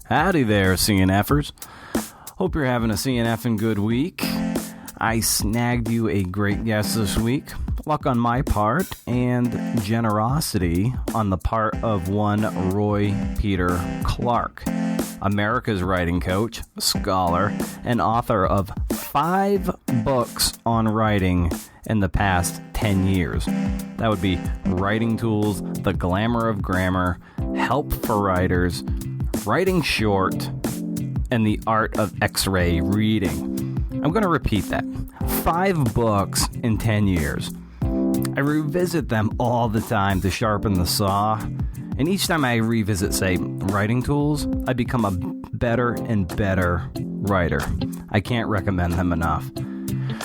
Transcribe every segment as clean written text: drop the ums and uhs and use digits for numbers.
Howdy there, CNFers. Hope you're having a CNFing good week. I snagged you a great guest this week. Luck on my part and generosity on the part of one Roy Peter Clark, America's writing coach, scholar, and author of 5 books on writing in the past 10 years. That would be Writing Tools, The Glamour of Grammar, Help for Writers, Writing Short, and The Art of X-Ray Reading. I'm going to repeat that. 5 books in 10 years. I revisit them all the time to sharpen the saw, and each time I revisit, say, Writing Tools, I become a better and better writer. I can't recommend them enough.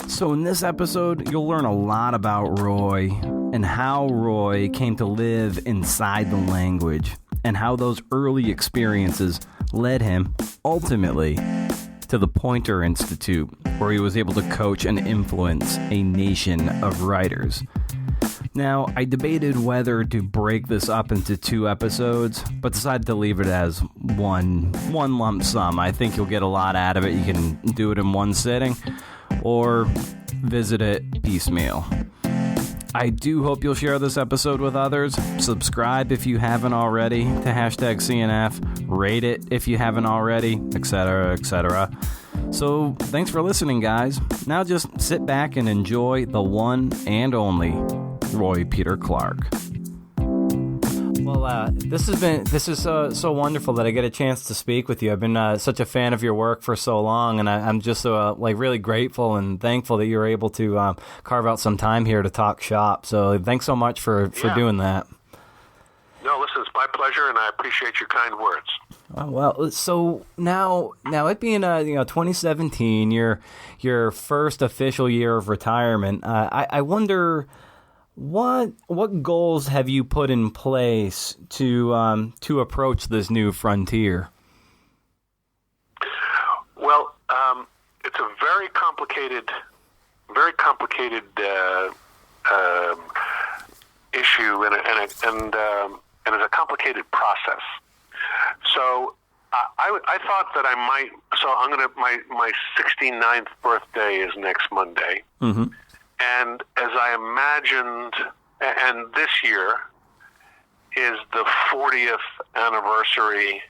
So in this episode, you'll learn a lot about Roy and how Roy came to live inside the language and how those early experiences led him, ultimately, to the Poynter Institute, where he was able to coach and influence a nation of writers. Now, I debated whether to break this up into 2 episodes, but decided to leave it as one lump sum. I think you'll get a lot out of it. You can do it in one sitting, or visit it piecemeal. I do hope you'll share this episode with others. Subscribe if you haven't already to #CNF. Rate it if you haven't already, etc., etc. So, thanks for listening, guys. Now just sit back and enjoy the one and only Roy Peter Clark. Well, this is so wonderful that I get a chance to speak with you. I've been such a fan of your work for so long, and I'm just really grateful and thankful that you were able to carve out some time here to talk shop. So thanks so much for doing that. No, listen, it's my pleasure, and I appreciate your kind words. Oh, well, so now it being 2017, your first official year of retirement, I wonder. What goals have you put in place to approach this new frontier? Well, it's a very complicated issue, and it's a complicated process. So I thought that I might. So my 69th birthday is next Monday. Mm-hmm. And as I imagined, and this year is the 40th anniversary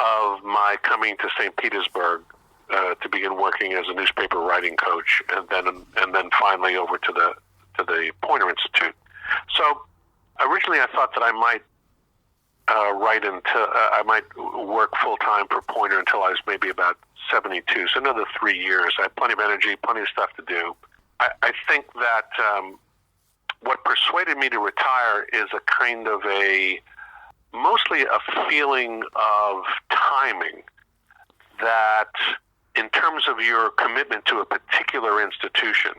of my coming to St. Petersburg to begin working as a newspaper writing coach, and then finally over to the Poynter Institute. So originally, I thought that I might I might work full time for Poynter until I was maybe about 72. So another 3 years. I had plenty of energy, plenty of stuff to do. I think that what persuaded me to retire is a kind of mostly a feeling of timing, that in terms of your commitment to a particular institution,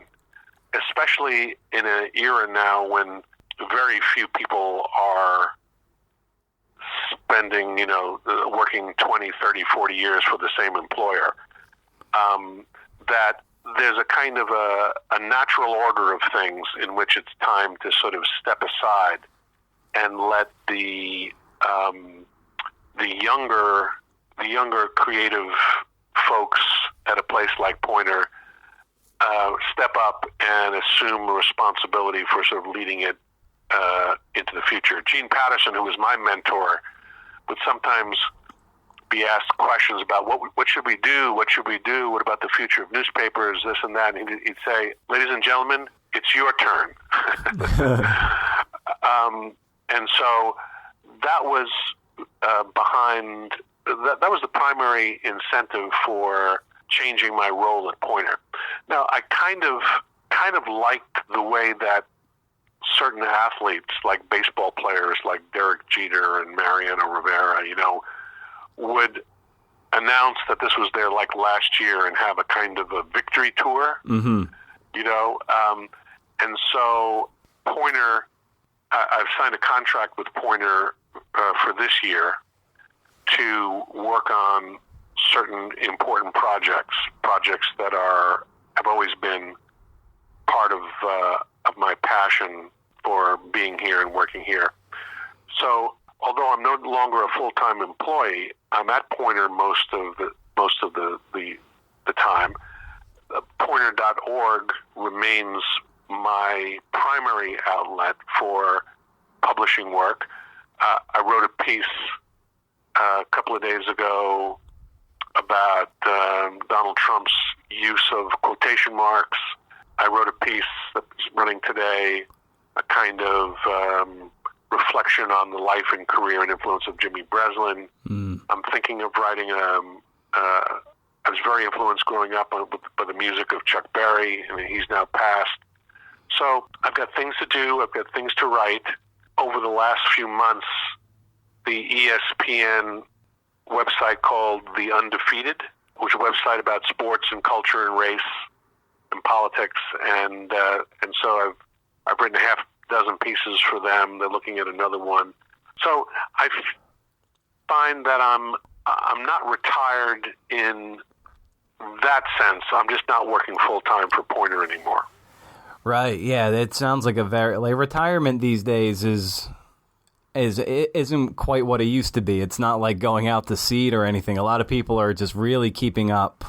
especially in an era now when very few people are spending, working 20, 30, 40 years for the same employer, that there's a kind of a natural order of things in which it's time to sort of step aside and let the younger creative folks at a place like Poynter step up and assume responsibility for sort of leading it into the future. Gene Patterson, who was my mentor, would sometimes be asked questions about what should we do, what about the future of newspapers, this and that, and he'd say, ladies and gentlemen, it's your turn. And so that was that was the primary incentive for changing my role at Poynter. Now, I kind of liked the way that certain athletes, like baseball players like Derek Jeter and Mariano Rivera, would announce that this was their last year and have a kind of a victory tour, mm-hmm. And so Poynter, I've signed a contract with Poynter for this year to work on certain important projects that have always been part of my passion for being here and working here. So although I'm no longer a full-time employee, I'm at Poynter most of the time. Poynter.org remains my primary outlet for publishing work. I wrote a piece a couple of days ago about Donald Trump's use of quotation marks. I wrote a piece that's running today, a kind of reflection on the life and career and influence of Jimmy Breslin. I'm thinking of writing I was very influenced growing up by the music of Chuck Berry. I mean, he's now passed. So I've got things to do. I've got things to write. Over the last few months, the ESPN website called The Undefeated, which is a website about sports and culture and race and politics, and so I've written half a dozen pieces for them. They're looking at another one. So I find that I'm not retired in that sense. I'm just not working full time for Poynter anymore. Right. Yeah. It sounds like retirement these days isn't quite what it used to be. It's not like going out to seed or anything. A lot of people are just really keeping up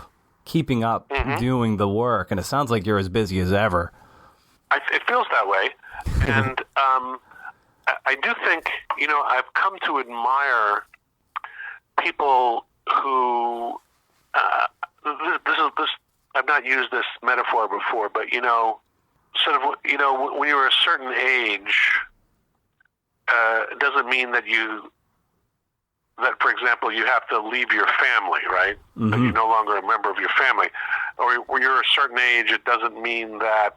doing the work, and it sounds like you're as busy as ever. It feels that way, and I do think I've come to admire people who this. I've not used this metaphor before, but when you're a certain age, it doesn't mean that for example, you have to leave your family, right? Mm-hmm. That you're no longer a member of your family. Or when you're a certain age, it doesn't mean that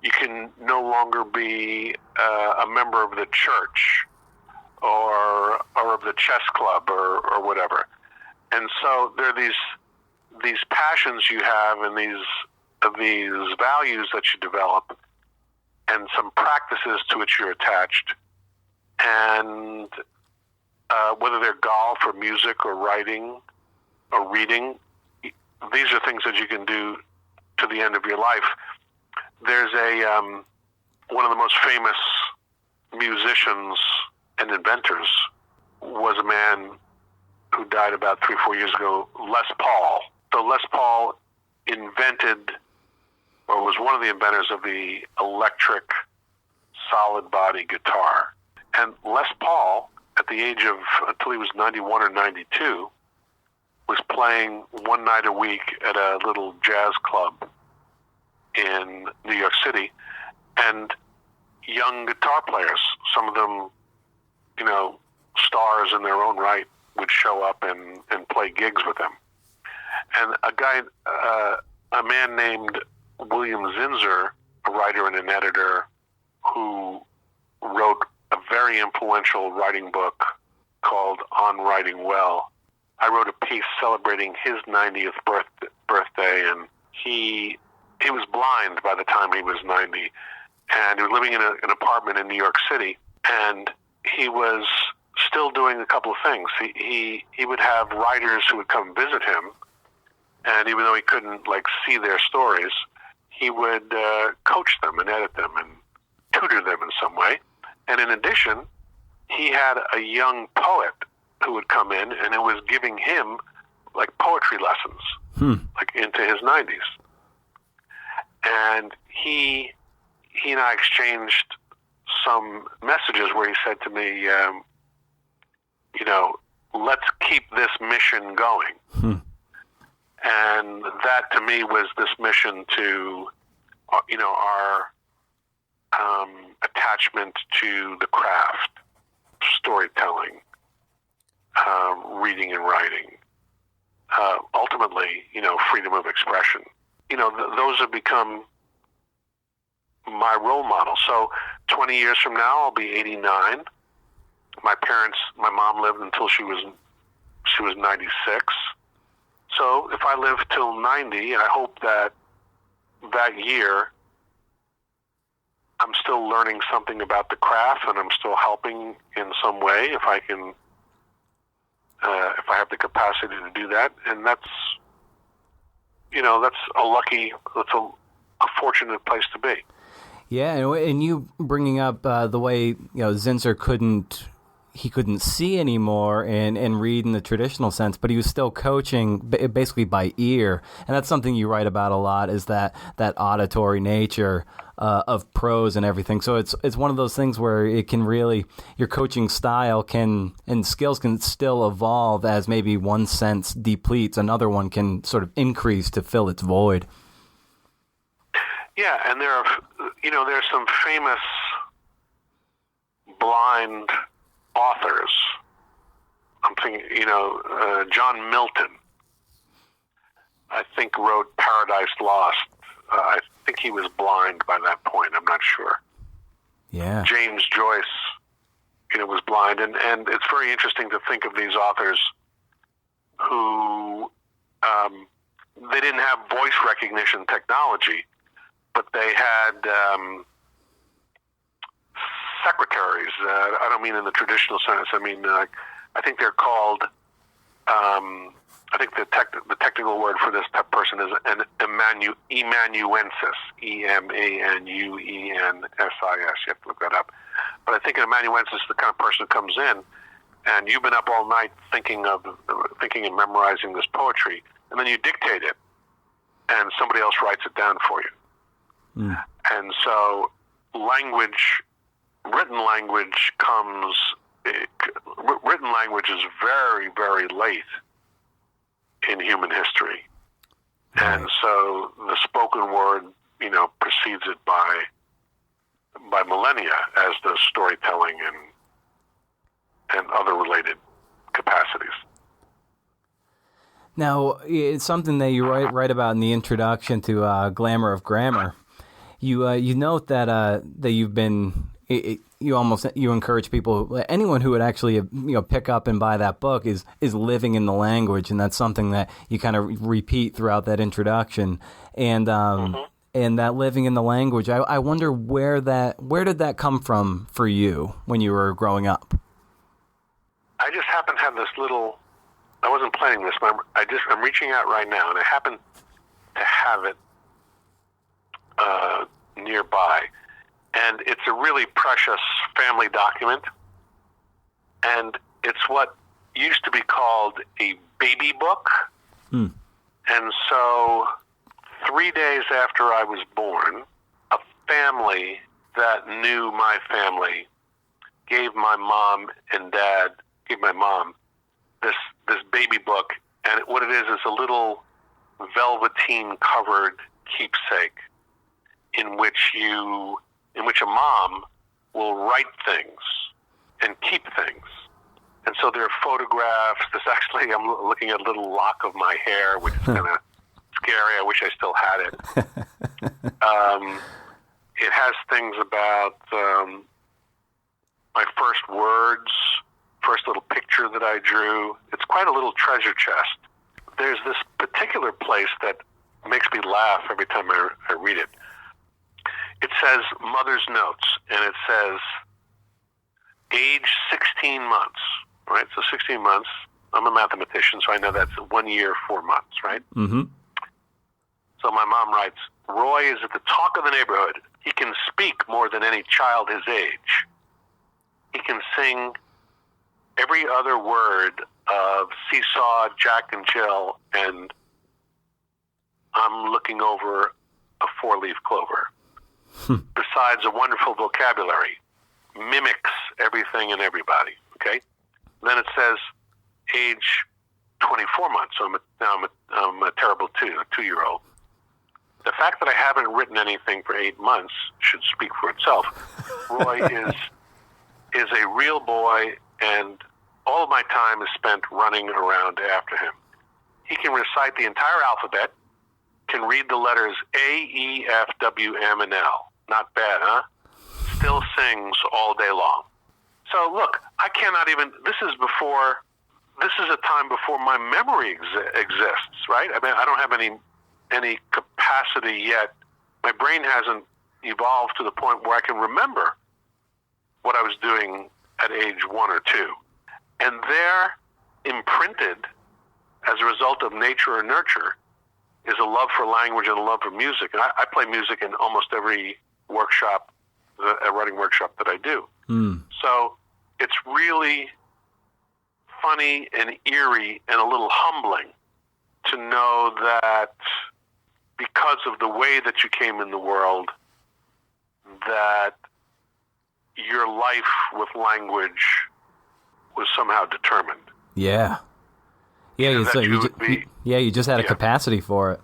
you can no longer be a member of the church or of the chess club or whatever. And so there are these passions you have and these values that you develop and some practices to which you're attached. And whether they're golf or music or writing or reading, these are things that you can do to the end of your life. There's one of the most famous musicians and inventors was a man who died about 3-4 years ago, Les Paul. So Les Paul invented, or was one of the inventors of the electric solid body guitar. And Les Paul, at the age of, until he was 91 or 92, was playing one night a week at a little jazz club in New York City. And young guitar players, some of them, stars in their own right, would show up and play gigs with him. And a man named William Zinsser, a writer and an editor, who wrote a very influential writing book called On Writing Well. I wrote a piece celebrating his 90th birthday, and he was blind by the time he was 90, and he was living in an apartment in New York City, and he was still doing a couple of things. He would have writers who would come visit him, and even though he couldn't see their stories, he would coach them and edit them and tutor them in some way. And in addition, he had a young poet who would come in, and it was giving him poetry lessons, into his 90s. And he and I exchanged some messages where he said to me, let's keep this mission going. And that to me was this mission to, our attachment to the craft, storytelling, reading and writing, ultimately, freedom of expression. Those have become my role models. So 20 years from now, I'll be 89. My mom lived until she was 96. So if I live till 90, I hope that year I'm still learning something about the craft and I'm still helping in some way if I can, if I have the capacity to do that. And that's a fortunate place to be. Yeah, and you bringing up the way Zinsser couldn't he couldn't see anymore and read in the traditional sense, but he was still coaching basically by ear. And that's something you write about a lot, is that auditory nature of prose and everything. So it's one of those things where it can really, your coaching style and skills can still evolve as maybe one sense depletes, another one can sort of increase to fill its void. Yeah, and there's some famous blind authors. I'm thinking, John Milton, I think, wrote Paradise Lost. I think he was blind by that point. I'm not sure. Yeah. James Joyce, was blind. And it's very interesting to think of these authors who, they didn't have voice recognition technology, but they had secretaries. I don't mean in the traditional sense. I mean, I think they're called, I think the technical word for this person is an amanuensis, Emanuensis. You have to look that up. But I think an amanuensis is the kind of person who comes in, and you've been up all night thinking and memorizing this poetry, and then you dictate it, and somebody else writes it down for you. Mm. And so written language is very, very late in human history. Right. And so the spoken word, precedes it by millennia as does storytelling and other related capacities. Now, it's something that you write about in the introduction to Glamour of Grammar. You note that you've been you encourage people, anyone who would actually pick up and buy that book is living in the language, and that's something that you kind of repeat throughout that introduction. And and that living in the language, I wonder where did that come from for you when you were growing up? I just happen to have this little. I wasn't planning this, but I'm reaching out right now, and I happen to have it nearby. And it's a really precious family document. And it's what used to be called a baby book. Mm. And so 3 days after I was born, a family that knew my family gave my mom this baby book. And what it is a little velveteen covered keepsake in which a mom will write things and keep things. And so there are photographs. I'm looking at a little lock of my hair, which is kind of scary. I wish I still had it. It has things about my first words, first little picture that I drew. It's quite a little treasure chest. There's this particular place that makes me laugh every time I read it. It says Mother's Notes, and it says age 16 months, right? So 16 months. I'm a mathematician, so I know that's 1 year, 4 months, right? Mm-hmm. So my mom writes, Roy is at the talk of the neighborhood. He can speak more than any child his age. He can sing every other word of Seesaw, Jack and Jill, and I'm looking over a 4-leaf clover. Besides a wonderful vocabulary, mimics everything and everybody, okay? Then it says age 24 months, so I'm a terrible 2-year-old. The fact that I haven't written anything for 8 months should speak for itself. Roy is a real boy, and all of my time is spent running around after him. He can recite the entire alphabet, can read the letters A, E, F, W, M, and L. Not bad, huh? Still sings all day long. So look, I cannot even, this is a time before my memory exists, right? I mean, I don't have any capacity yet. My brain hasn't evolved to the point where I can remember what I was doing at age 1 or 2. And there, imprinted as a result of nature or nurture, is a love for language and a love for music. And I play music in almost every writing workshop that I do. Mm. So it's really funny and eerie and a little humbling to know that because of the way that you came in the world, that your life with language was somehow determined. Yeah. Yeah, you just had a capacity for it.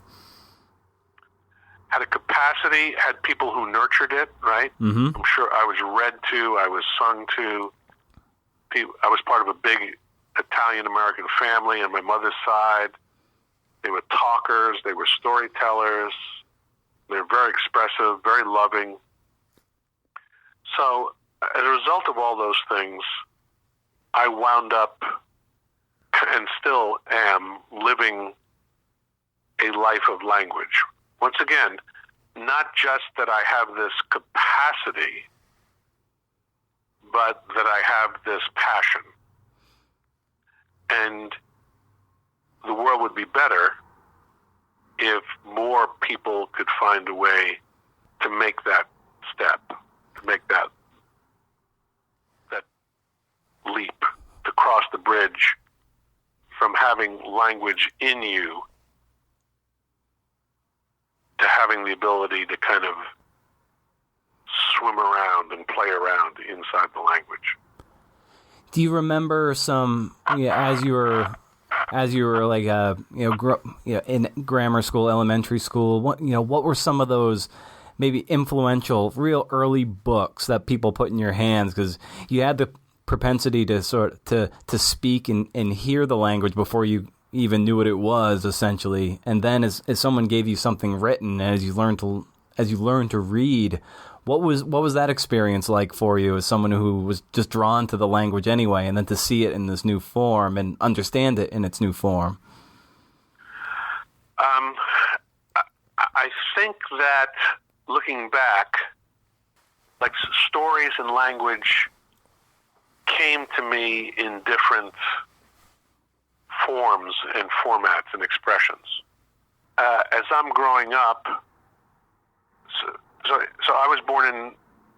Had a capacity, had people who nurtured it, right? Mm-hmm. I'm sure I was read to, I was sung to. I was part of a big Italian-American family on my mother's side. They were talkers, they were storytellers, they were very expressive, very loving. So as a result of all those things, I wound up and still am living a life of language. Once again, not just that I have this capacity, but that I have this passion. And the world would be better if more people could find a way to make that step, to make that leap, to cross the bridge from having language in you to having the ability to kind of swim around and play around inside the language. Do you remember some, as you were like in grammar school, elementary school, what were some of those maybe influential, real early books that people put in your hands, because you had the propensity to to speak and hear the language before you even knew what it was, essentially, and then as someone gave you something written, as you learned to read, what was that experience like for you as someone who was just drawn to the language anyway, and then to see it in this new form and understand it in its new form? I think that looking back, like stories and language came to me in different forms and formats and expressions. As I'm growing up, so I was born in,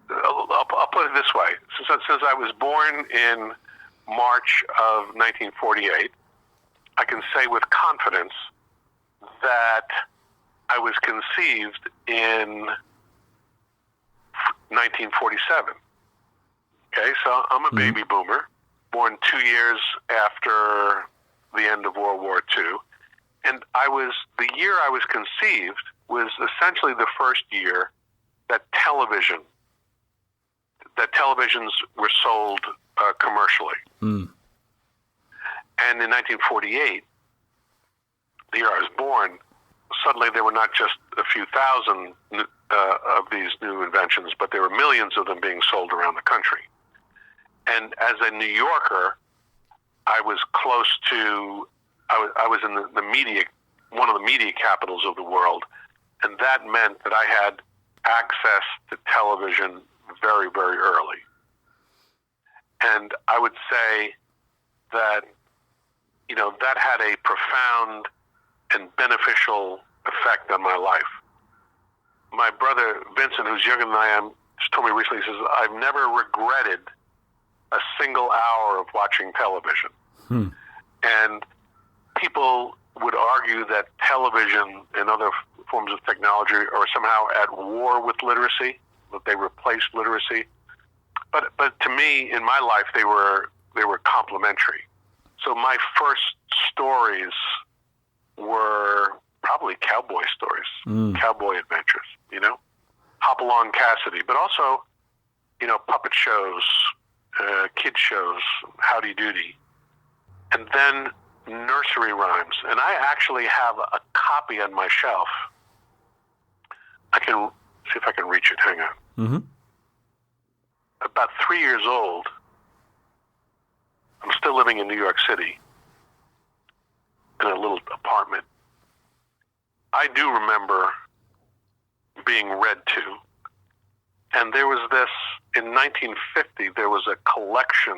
I'll put it this way, since I was born in March of 1948, I can say with confidence that I was conceived in 1947. Okay, so I'm a baby boomer, born 2 years after the end of World War II. And the year I was conceived was essentially the first year that televisions were sold commercially. And in 1948, the year I was born, suddenly there were not just a few thousand of these new inventions, but there were millions of them being sold around the country. And as a New Yorker, I was close to, I was in the media, one of the media capitals of the world, and that meant that I had access to television very, very early. And I would say that, that had a profound and beneficial effect on my life. My brother, Vincent, who's younger than I am, just told me recently, he says, I've never regretted a single hour of watching television. And people would argue that television and other forms of technology are somehow at war with literacy, that they replaced literacy. But to me, in my life, they were complementary. So my first stories were probably cowboy stories, cowboy adventures, Hopalong Cassidy, but also, puppet shows, kid shows, Howdy Doody, and then nursery rhymes. And I actually have a copy on my shelf. I can see if I can reach it. Hang on. Mm-hmm. About 3 years old, I'm still living in New York City in a little apartment. I do remember being read to. And there was this, in 1950, there was a collection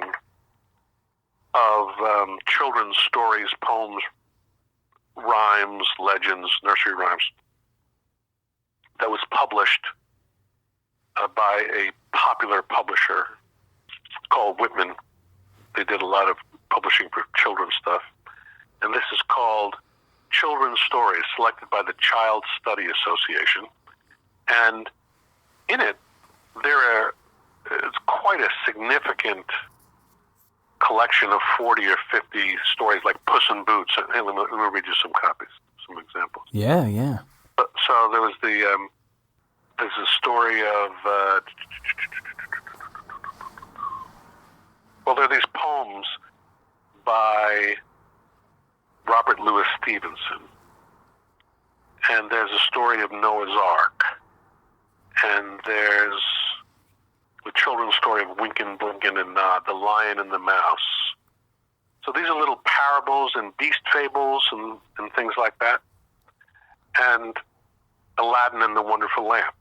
of children's stories, poems, rhymes, legends, nursery rhymes that was published by a popular publisher called Whitman they did a lot of publishing for children's stuff. And this is called Children's Stories, selected by the Child Study Association. And in it, it's quite a significant collection of 40 or 50 stories, like Puss in Boots. Hey, let me read you some copies, some examples. Yeah. So there was there's a story of, there are these poems by Robert Louis Stevenson. And there's a story of Noah's Ark. And there's the children's story of Wynken, Blynken, and Nod, the Lion and the Mouse. So these are little parables and beast fables and things like that. And Aladdin and the Wonderful Lamp.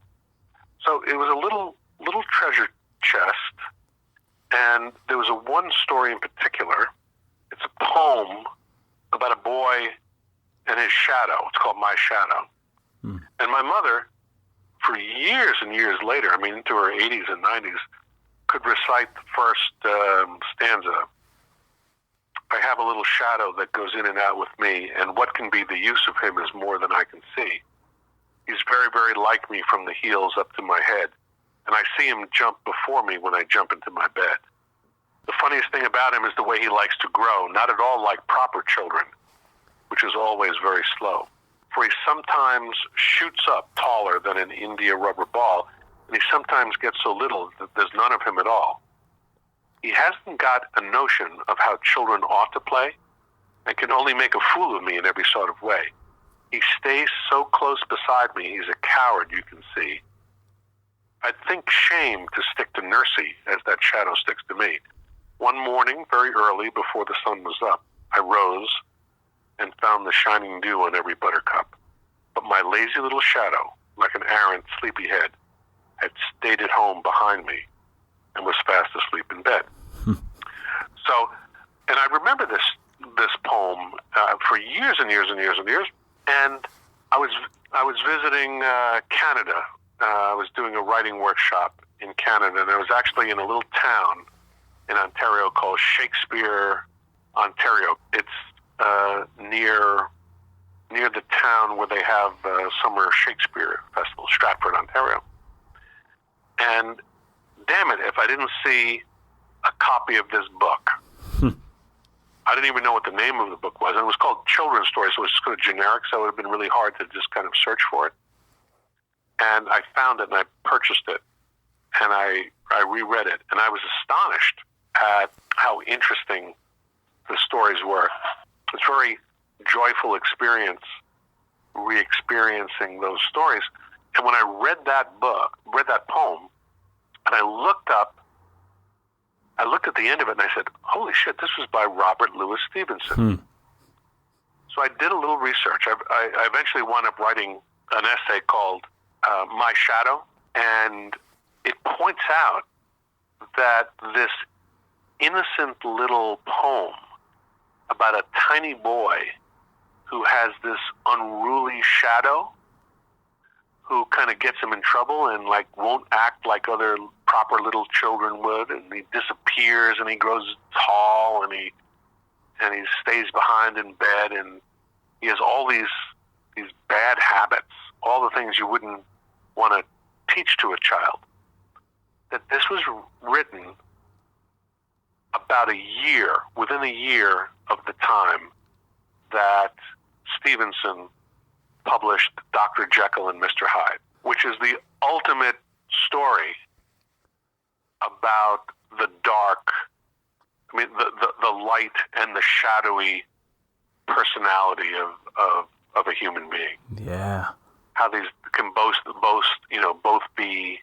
So it was a little treasure chest. And there was one story in particular. It's a poem about a boy and his shadow. It's called My Shadow. And my mother, for years and years later, into her 80s and 90s, could recite the first stanza. I have a little shadow that goes in and out with me, and what can be the use of him is more than I can see. He's very, very like me from the heels up to my head, and I see him jump before me when I jump into my bed. The funniest thing about him is the way he likes to grow, not at all like proper children, which is always very slow. For he sometimes shoots up taller than an India rubber ball, and he sometimes gets so little that there's none of him at all. He hasn't got a notion of how children ought to play, and can only make a fool of me in every sort of way. He stays so close beside me, he's a coward, you can see. I'd think shame to stick to Nursey as that shadow sticks to me. One morning, very early, before the sun was up, I rose and found the shining dew on every buttercup. But my lazy little shadow, like an errant sleepyhead, had stayed at home behind me and was fast asleep in bed. And I remember this poem for years and years and years and years. And I was visiting Canada. I was doing a writing workshop in Canada, and I was actually in a little town in Ontario called Shakespeare, Ontario. It's near the town where they have summer Shakespeare festival, Stratford, Ontario. And damn it, if I didn't see a copy of this book. I didn't even know what the name of the book was. And it was called Children's Stories, so it was just kind of generic, so it would have been really hard to just kind of search for it. And I found it, and I purchased it, and I reread it, and I was astonished at how interesting the stories were. It's a very joyful experience, re-experiencing those stories. And when I read that poem, and I looked at the end of it, and I said, holy shit, this was by Robert Louis Stevenson. So I did a little research. I eventually wound up writing an essay called My Shadow, and it points out that this innocent little poem about a tiny boy who has this unruly shadow who kind of gets him in trouble and won't act like other proper little children would, and he disappears and he grows tall and he stays behind in bed, and he has all these bad habits, all the things you wouldn't want to teach to a child. That this was written about within a year of the time that Stevenson published Dr. Jekyll and Mr. Hyde, which is the ultimate story about the dark, the light and the shadowy personality of a human being. Yeah. How these can both be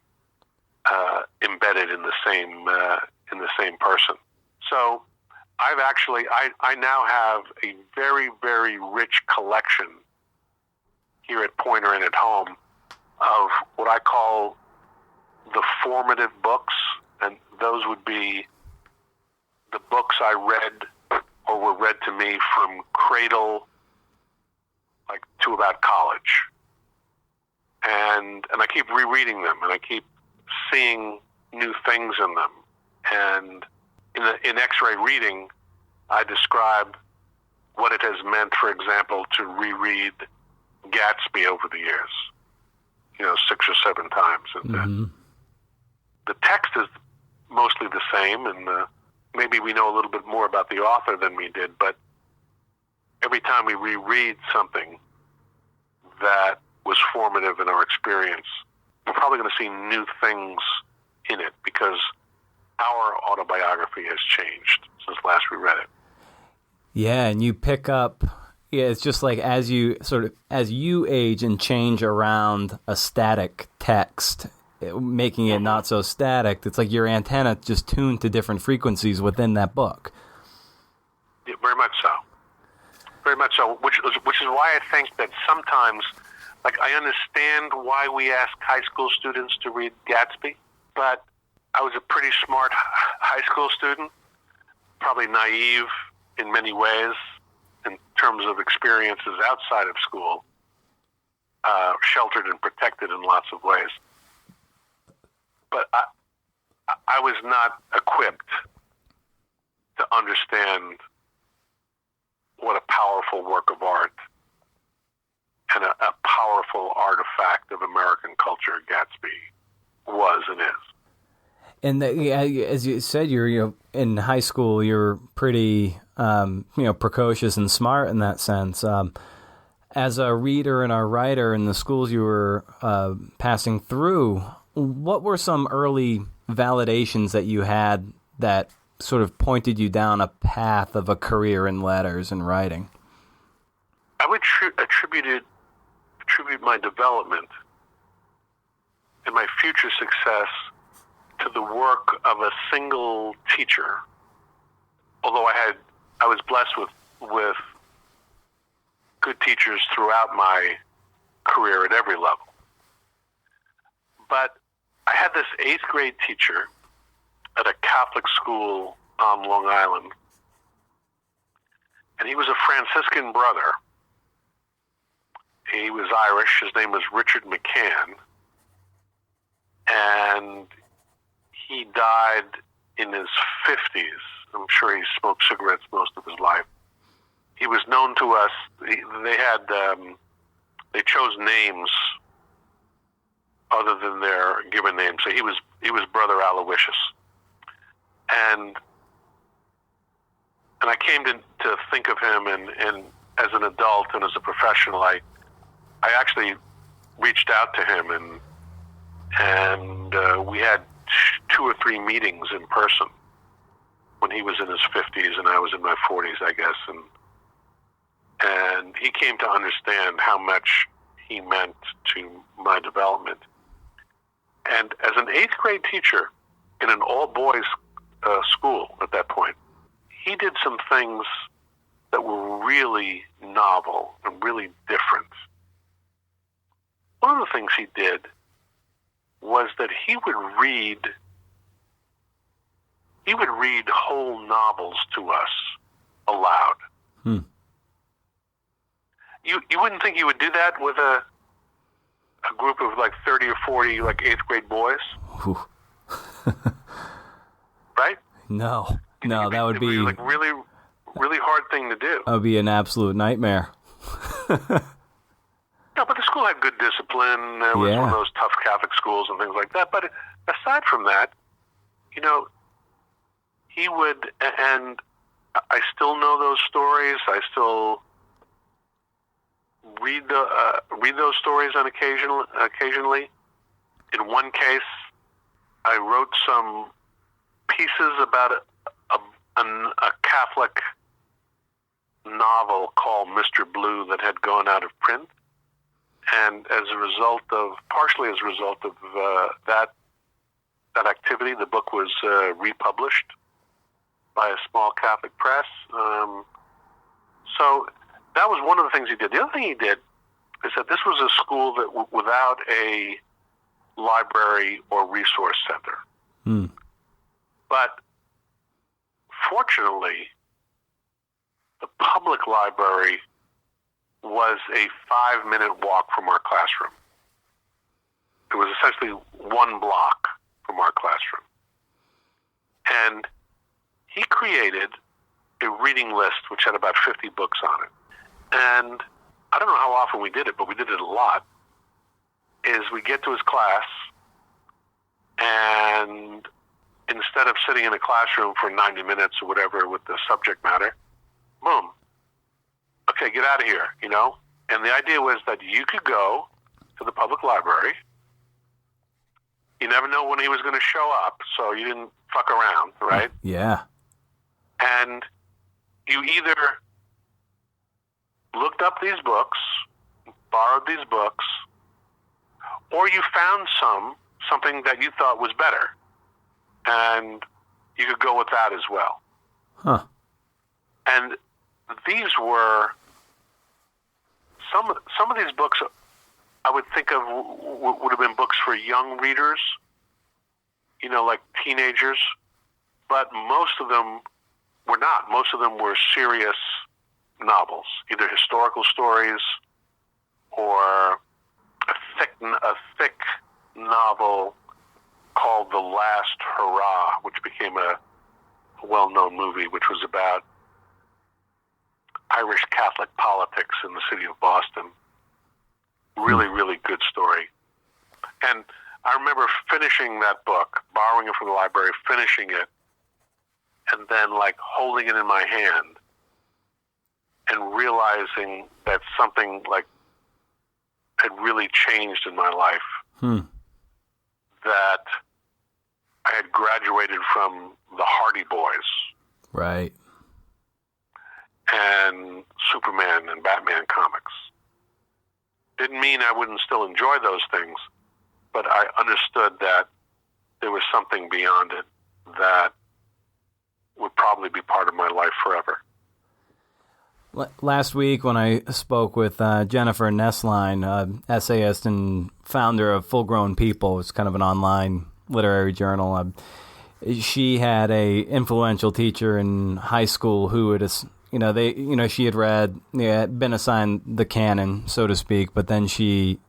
embedded in the same person. So I now have a very, very rich collection here at Poynter and at home of what I call the formative books, and those would be the books I read or were read to me from cradle to about college. And I keep rereading them, and I keep seeing new things in them. And in X-ray reading, I describe what it has meant, for example, to reread Gatsby over the years, 6 or 7 times. And the text is mostly the same, and maybe we know a little bit more about the author than we did, but every time we reread something that was formative in our experience, we're probably going to see new things in it because our autobiography has changed since last we read it. Yeah, and you pick up, it's just like as you age and change around a static text, making it not so static, it's like your antenna just tuned to different frequencies within that book. Yeah, very much so. Very much so, which is why I think that sometimes, like, I understand why we ask high school students to read Gatsby, but I was a pretty smart high school student, probably naive in many ways in terms of experiences outside of school, sheltered and protected in lots of ways. But I was not equipped to understand what a powerful work of art and a powerful artifact of American culture Gatsby was and is. And as you said, you're in high school. You're pretty precocious and smart in that sense. As a reader and a writer in the schools you were passing through, what were some early validations that you had that sort of pointed you down a path of a career in letters and writing? I would attribute my development and my future success to the work of a single teacher. Although I was blessed with good teachers throughout my career at every level. But I had this 8th grade teacher at a Catholic school on Long Island. And he was a Franciscan brother. He was Irish. His name was Richard McCann. And he died in his 50s. I'm sure he smoked cigarettes most of his life. He was known to us. They chose names other than their given names. So he was Brother Aloysius. And I came to think of him, and as an adult and as a professional, I actually reached out to him, and we had 2 or 3 meetings in person when he was in his 50s and I was in my 40s, I guess, and he came to understand how much he meant to my development. And as an 8th grade teacher in an all-boys school at that point, he did some things that were really novel and really different. One of the things he did was that he would read whole novels to us aloud. You wouldn't think he would do that with a group of like 30 or 40 like 8th grade boys. Right? No, that would be like really, really hard thing to do. That would be an absolute nightmare. No, but the school had good discipline. It was one of those tough Catholic schools and things like that. But aside from that, he would, and I still know those stories. I still read those stories on occasionally. In one case, I wrote some pieces about a Catholic novel called Mr. Blue that had gone out of print. And partially as a result of that activity, the book was republished by a small Catholic press. So that was one of the things he did. The other thing he did is that this was a school that without a library or resource center. But fortunately, the public library was a 5-minute walk from our classroom. It was essentially 1 block from our classroom. And he created a reading list which had about 50 books on it. And I don't know how often we did it, but we did it a lot, is we get to his class, and instead of sitting in a classroom for 90 minutes or whatever with the subject matter, boom, okay, get out of here, you know? And the idea was that you could go to the public library. You never know when he was going to show up, so you didn't fuck around, right? Yeah. And you either looked up these books, borrowed these books, or you found something that you thought was better, and you could go with that as well. Huh. And these were some of these books I would think of would have been books for young readers, you know, like teenagers, but most of them were not. Most of them were serious novels, either historical stories or a thick novel called The Last Hurrah, which became a well-known movie, which was about Irish Catholic politics in the city of Boston. Really, really good story. And I remember finishing that book, borrowing it from the library, finishing it, and then like holding it in my hand and realizing that something like had really changed in my life. That I had graduated from the Hardy Boys. Right. And Superman and Batman comics. Didn't mean I wouldn't still enjoy those things, but I understood that there was something beyond it that would probably be part of my life forever. Last week when I spoke with Jennifer Nessline, essayist and founder of Full Grown People, it's kind of an online literary journal, she had a influential teacher in high school who had, she had read, been assigned the canon, so to speak, but then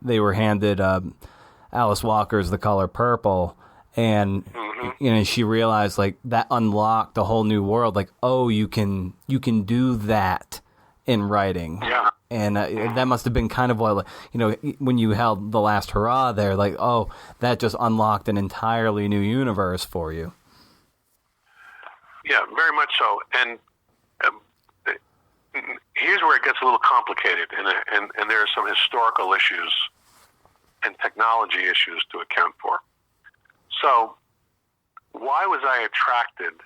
they were handed Alice Walker's The Color Purple, and she realized like that unlocked a whole new world. Like, oh, you can do that in writing. Yeah. And that must have been kind of what, when you held The Last Hurrah there, like, oh, that just unlocked an entirely new universe for you. Yeah, very much so. And here's where it gets a little complicated, and there are some historical issues and technology issues to account for. So, why was I attracted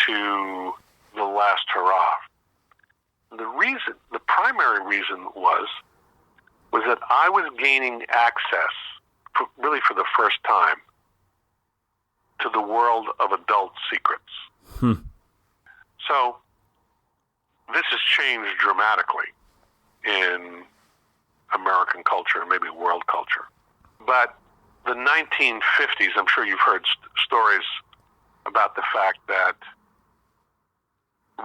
to The Last Hurrah? The primary reason was that I was gaining access, really for the first time, to the world of adult secrets. So, this has changed dramatically in American culture and maybe world culture. But the 1950s, I'm sure you've heard stories about the fact that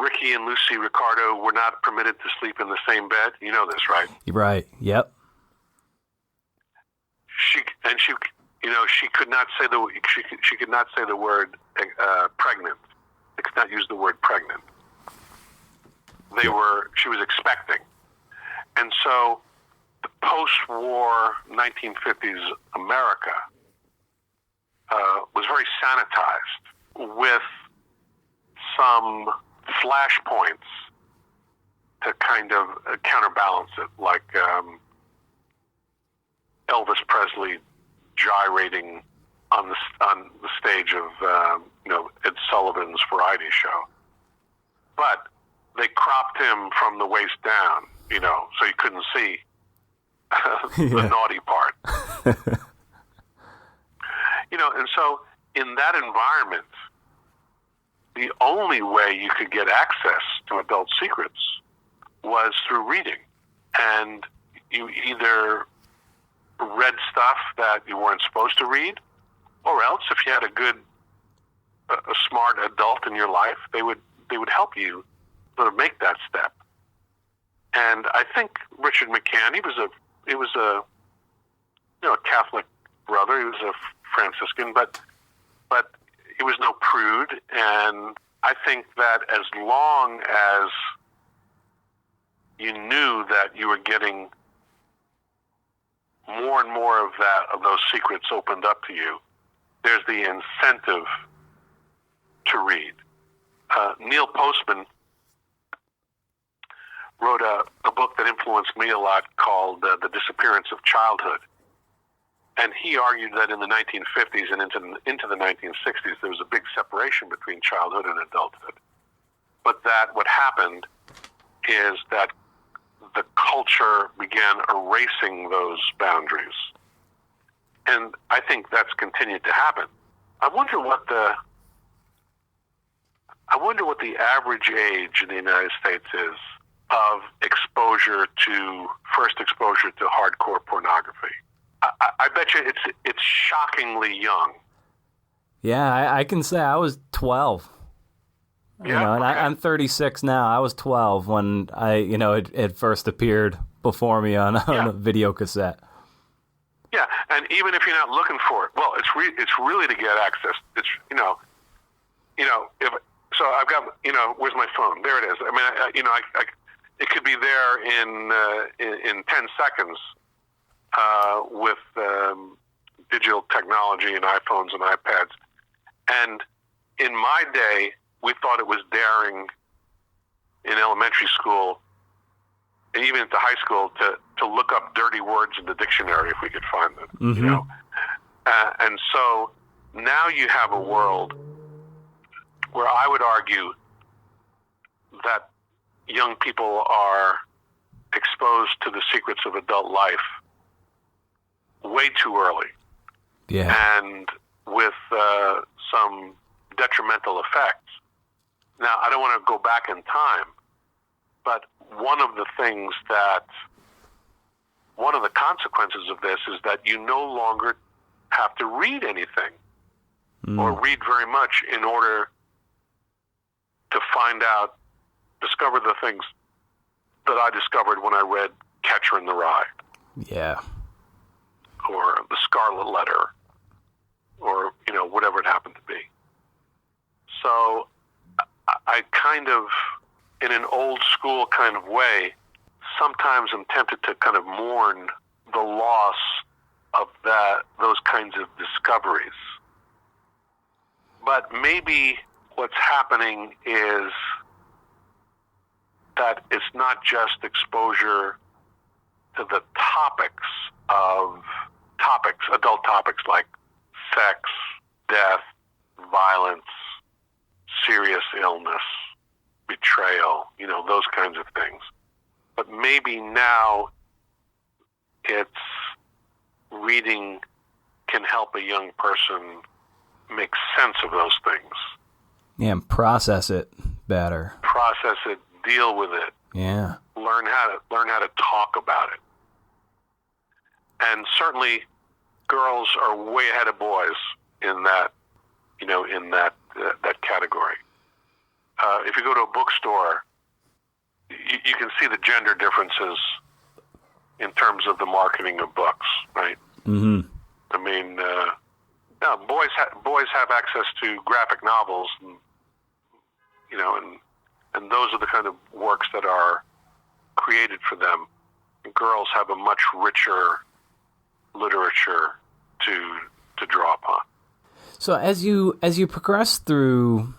Ricky and Lucy Ricardo were not permitted to sleep in the same bed. You know this, right? Right. Yep. She could not say she could not say the word pregnant. They could not use the word pregnant. She was expecting, and so the post-war 1950s America was very sanitized with some flashpoints to kind of counterbalance it, like Elvis Presley gyrating on the stage of Ed Sullivan's variety show, but they cropped him from the waist down, so you couldn't see the naughty part. And so in that environment, the only way you could get access to adult secrets was through reading. And you either read stuff that you weren't supposed to read, or else if you had a smart adult in your life, they would help you sort of make that step. And I think Richard McCann, he was a Catholic brother. He was a Franciscan, but he was no prude, and I think that as long as you knew that you were getting more and more of those secrets opened up to you, there's the incentive to read. Neil Postman wrote a book that influenced me a lot called The Disappearance of Childhood. And he argued that in the 1950s and into the 1960s, there was a big separation between childhood and adulthood. But that what happened is that the culture began erasing those boundaries. And I think that's continued to happen. I wonder what the average age in the United States is of first exposure to hardcore pornography. I bet you it's shockingly young. Yeah, I can say I was 12. Yeah, and I'm 36 now. I was 12 when it first appeared before me on a video cassette. Yeah, and even if you're not looking for it, well, it's really to get access. It's if so, I've got where's my phone? There it is. I mean, it could be there in 10 seconds with digital technology and iPhones and iPads. And in my day, we thought it was daring in elementary school and even into high school to look up dirty words in the dictionary if we could find them. Mm-hmm. And so now you have a world where I would argue that young people are exposed to the secrets of adult life way too early. Yeah. And with some detrimental effects. Now, I don't want to go back in time, but one of the consequences of this is that you no longer have to read anything or read very much in order to discover the things that I discovered when I read Catcher in the Rye. Yeah. Or The Scarlet Letter, or, whatever it happened to be. So I kind of, in an old school kind of way, sometimes I'm tempted to kind of mourn the loss of those kinds of discoveries. But maybe what's happening is that it's not just exposure to the adult topics like sex, death, violence, serious illness, betrayal, those kinds of things. But maybe now reading can help a young person make sense of those things. Yeah, and process it better. Process it, deal with it. Yeah. Learn how to talk about it. And certainly girls are way ahead of boys in that, that category. If you go to a bookstore, you can see the gender differences in terms of the marketing of books, right? Mm-hmm. I mean, boys have access to graphic novels, and those are the kind of works that are created for them. And girls have a much richer literature to draw upon. So as you progress through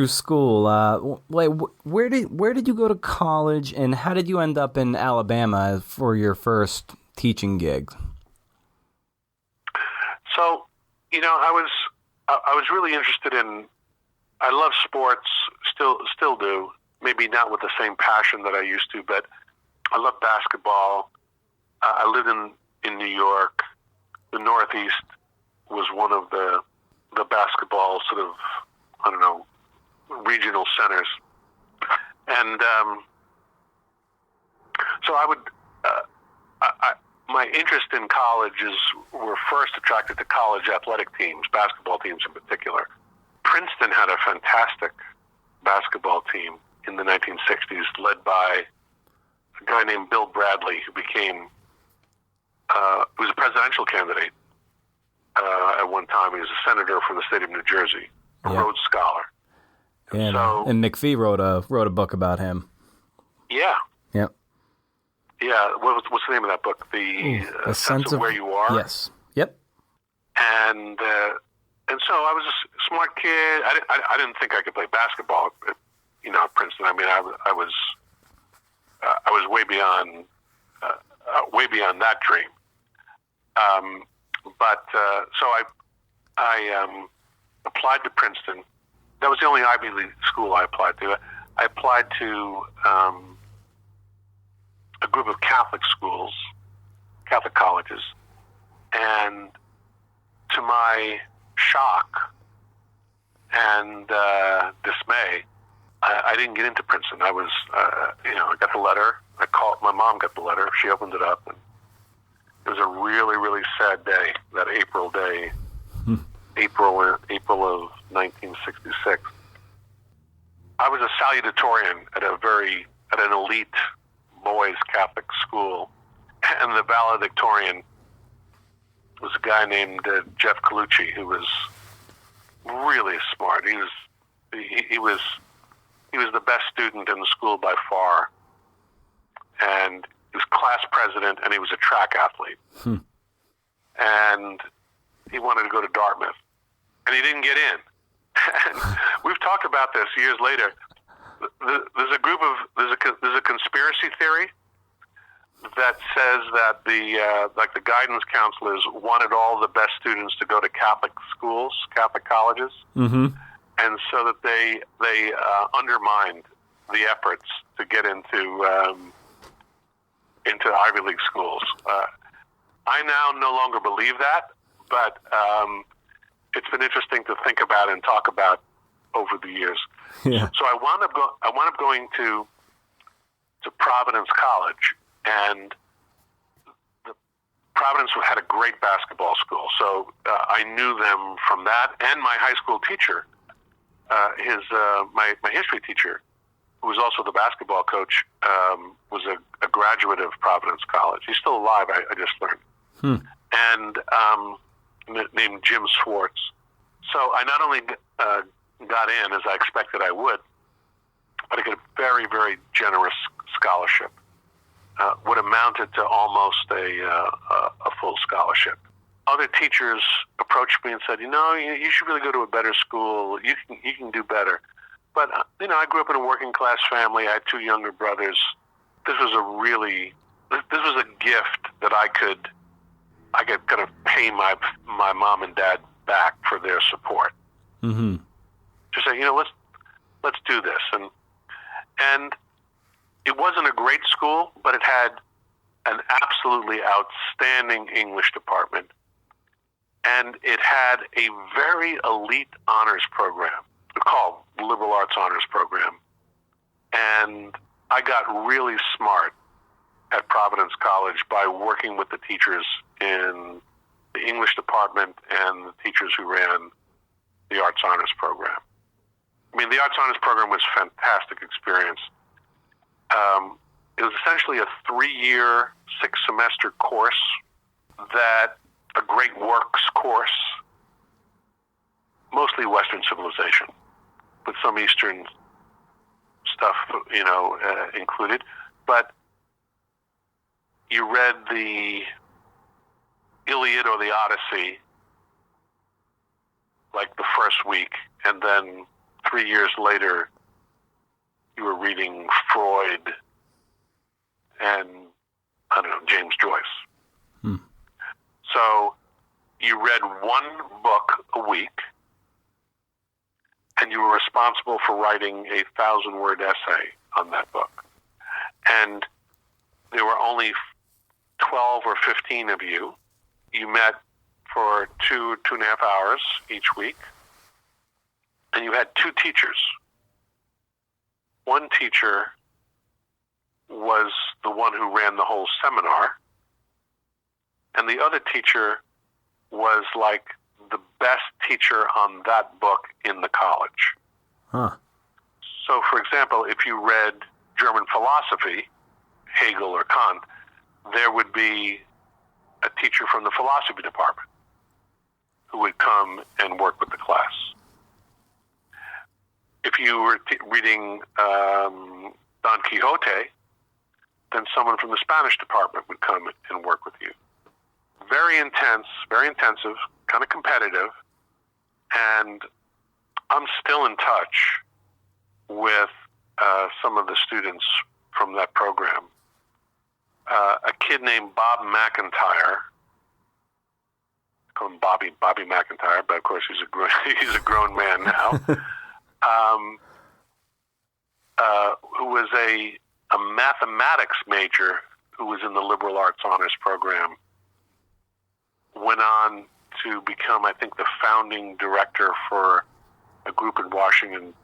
school, where did you go to college, and how did you end up in Alabama for your first teaching gig? So, I was really interested in. I love sports, still do. Maybe not with the same passion that I used to, but I love basketball. I lived in New York. The Northeast was one of the basketball sort of, regional centers. And so I would, my interest in colleges were first attracted to college athletic teams, basketball teams in particular. Princeton had a fantastic basketball team in the 1960s, led by a guy named Bill Bradley, who was a presidential candidate at one time. He was a senator from the state of New Jersey, a Rhodes Scholar. And McPhee wrote a book about him. Yeah. Yep. Yeah. What's the name of that book? A Sense of Where You Are. Yes. Yep. And so I was a smart kid. I didn't think I could play basketball at Princeton. I mean, I was way beyond that dream. So I applied to Princeton. That was the only Ivy League school I applied to. I applied to a group of Catholic schools, Catholic colleges, and to my shock and dismay, I didn't get into Princeton. I was, I got the letter. My mom got the letter. She opened it up, and it was a really, really sad day. That April day, April of 1966. I was a salutatorian at an elite boys Catholic school, and the valedictorian was a guy named Jeff Colucci, who was really smart. He was the best student in the school by far, and he was class president, and he was a track athlete. And he wanted to go to Dartmouth, and he didn't get in. And we've talked about this years later. There's a conspiracy theory that says that the guidance counselors wanted all the best students to go to Catholic schools, Catholic colleges, and so that they undermined the efforts to get into Ivy League schools. I now no longer believe that, but it's been interesting to think about and talk about over the years. Yeah. So I wound up going to Providence College, and Providence had a great basketball school. So I knew them from that, and my high school teacher, my history teacher, who was also the basketball coach, was a graduate of Providence College. He's still alive, I just learned. And named Jim Swartz. So I not only got in, as I expected I would, but I got a very, very generous scholarship. What amounted to almost a full scholarship. Other teachers approached me and said, you should really go to a better school. You can do better. But I grew up in a working class family. I had two younger brothers. This was a gift that I could kind of pay my mom and dad back for their support. Mm-hmm. To say, let's do this, and it wasn't a great school, but it had an absolutely outstanding English department, and it had a very elite honors program called Liberal Arts Honors Program, and I got really smart at Providence College by working with the teachers in the English department and the teachers who ran the Arts Honors Program. I mean, the Arts Honors Program was a fantastic experience. It was essentially a 3-year, 6-semester course, a great works course, mostly Western civilization, with some Eastern stuff, included. But you read the Iliad or the Odyssey like the first week, and then 3 years later, you were reading Freud and, James Joyce. So you read one book a week, and you were responsible for writing a 1,000-word essay on that book. And there were only 12 or 15 of you. You met for 2.5 hours each week, and you had 2 teachers. One teacher was the one who ran the whole seminar, and the other teacher was like the best teacher on that book in the college. Huh. So, for example, if you read German philosophy, Hegel or Kant, there would be a teacher from the philosophy department who would come and work with the class. if you were reading Don Quixote, then someone from the Spanish department would come and work with you. Very intense, very intensive, kind of competitive, and I'm still in touch with some of the students from that program. A kid named Bob McIntyre, call him Bobby McIntyre, but of course he's a grown man now. Who was a mathematics major who was in the liberal arts honors program, went on to become, I think, the founding director for a group in Washington,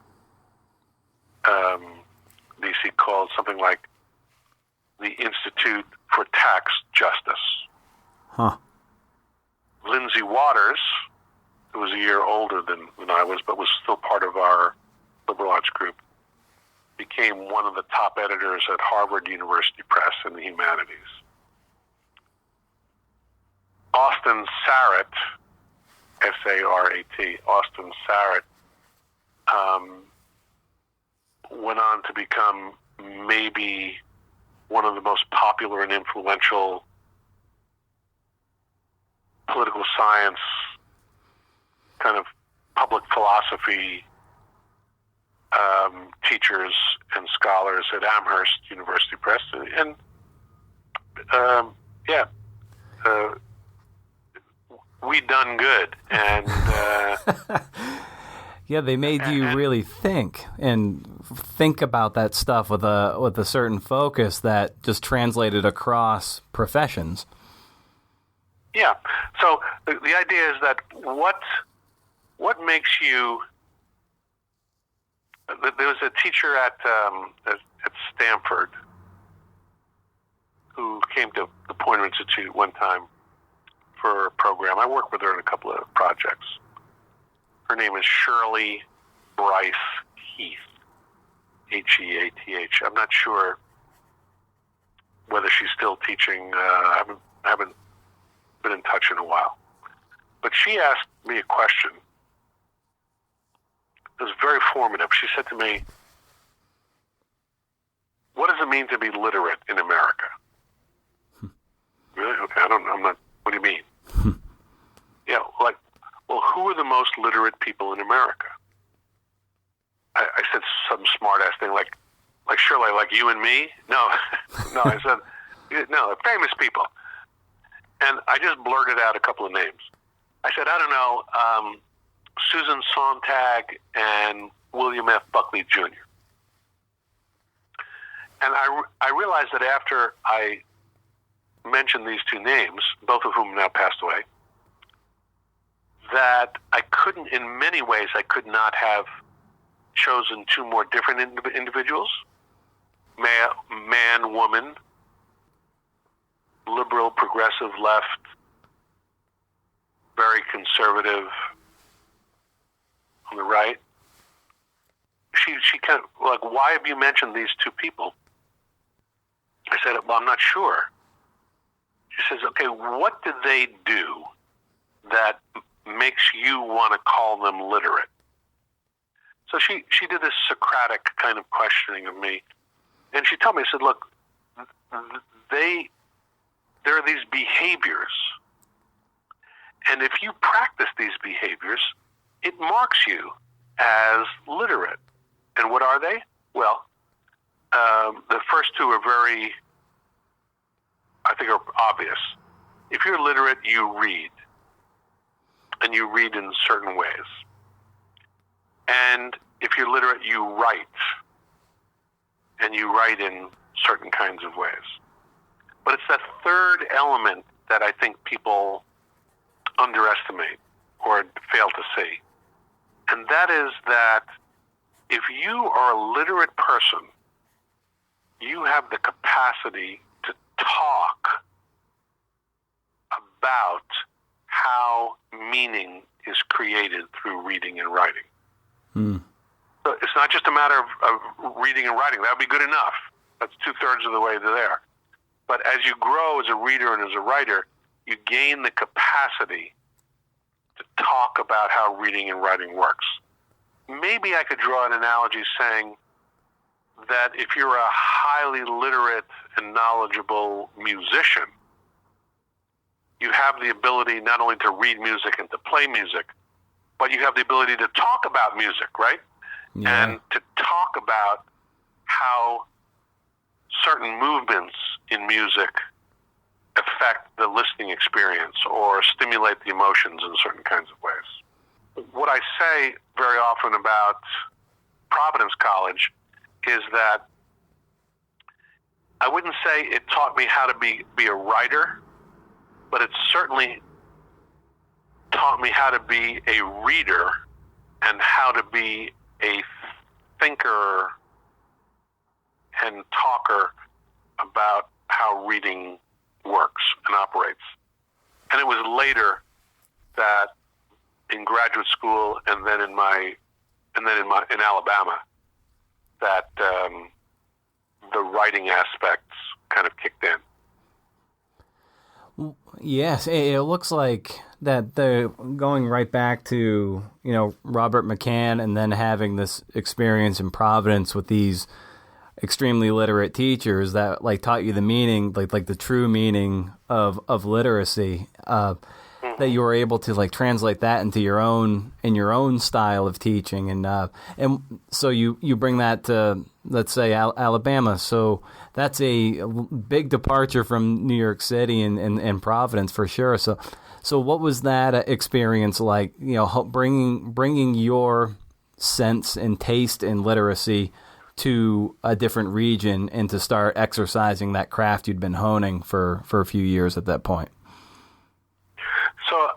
D.C., called something like the Institute for Tax Justice. Huh. Lindsay Waters, who was a year older than I was, but was still part of our liberal arts group, became one of the top editors at Harvard University Press in the humanities. Austin Sarrett, S-A-R-A-T, Austin Sarrett, went on to become maybe one of the most popular and influential political science, kind of public philosophy teachers and scholars at Amherst University Press. And we done good. And yeah, they made you really think about that stuff with a certain focus that just translated across professions. Yeah. So the idea is that what makes you. There was a teacher at Stanford who came to the Poynter Institute one time for a program. I worked with her in a couple of projects. Her name is Shirley Bryce Heath, Heath. I'm not sure whether she's still teaching. I haven't been in touch in a while. But she asked me a question. It was very formative. She said to me, "What does it mean to be literate in America?" Really? Okay, I'm not. What do you mean? Yeah, well, who are the most literate people in America? I said some smart-ass thing like Shirley, like you and me? No, no. I said, no, famous people. And I just blurted out a couple of names. I said, I don't know, Susan Sontag and William F. Buckley Jr. And I realized that after I mentioned these two names, both of whom now passed away, that I couldn't, in many ways, I could not have chosen two more different individuals. Man, woman, liberal, progressive, left, very conservative on the right. She kind of, like, why have you mentioned these two people? I said, well, I'm not sure. She says, okay, what did they do that makes you want to call them literate? So she did this Socratic kind of questioning of me, and she told me, I said, look, there are these behaviors, and if you practice these behaviors, it marks you as literate. And what are they? Well, the first two are very, I think, are obvious. If you're literate, you read, and you read in certain ways. And if you're literate, you write, and you write in certain kinds of ways. But it's that third element that I think people underestimate or fail to see. And that is that if you are a literate person, you have the capacity to talk about how meaning is created through reading and writing. So it's not just a matter of reading and writing. That would be good enough. That's 2/3 of the way to there. But as you grow as a reader and as a writer, you gain the capacity to talk about how reading and writing works. maybe I could draw an analogy saying that if you're a highly literate and knowledgeable musician, you have the ability not only to read music and to play music, but you have the ability to talk about music, right? Yeah. And to talk about how certain movements in music affect the listening experience or stimulate the emotions in certain kinds of ways. What I say very often about Providence College is that I wouldn't say it taught me how to be a writer, but it certainly taught me how to be a reader and how to be a thinker and talker about how reading works and operates. And it was later that in graduate school and then in Alabama that the writing aspects kind of kicked in. Yes, it looks like that they're going right back to, Robert McCann and then having this experience in Providence with these extremely literate teachers that taught you the meaning, like the true meaning of literacy, that you were able to translate that into your own style of teaching. And so you bring that to, let's say, Alabama. So that's a big departure from New York City and Providence for sure. So what was that experience like? Bringing your sense and taste in literacy to a different region and to start exercising that craft you'd been honing for a few years at that point. So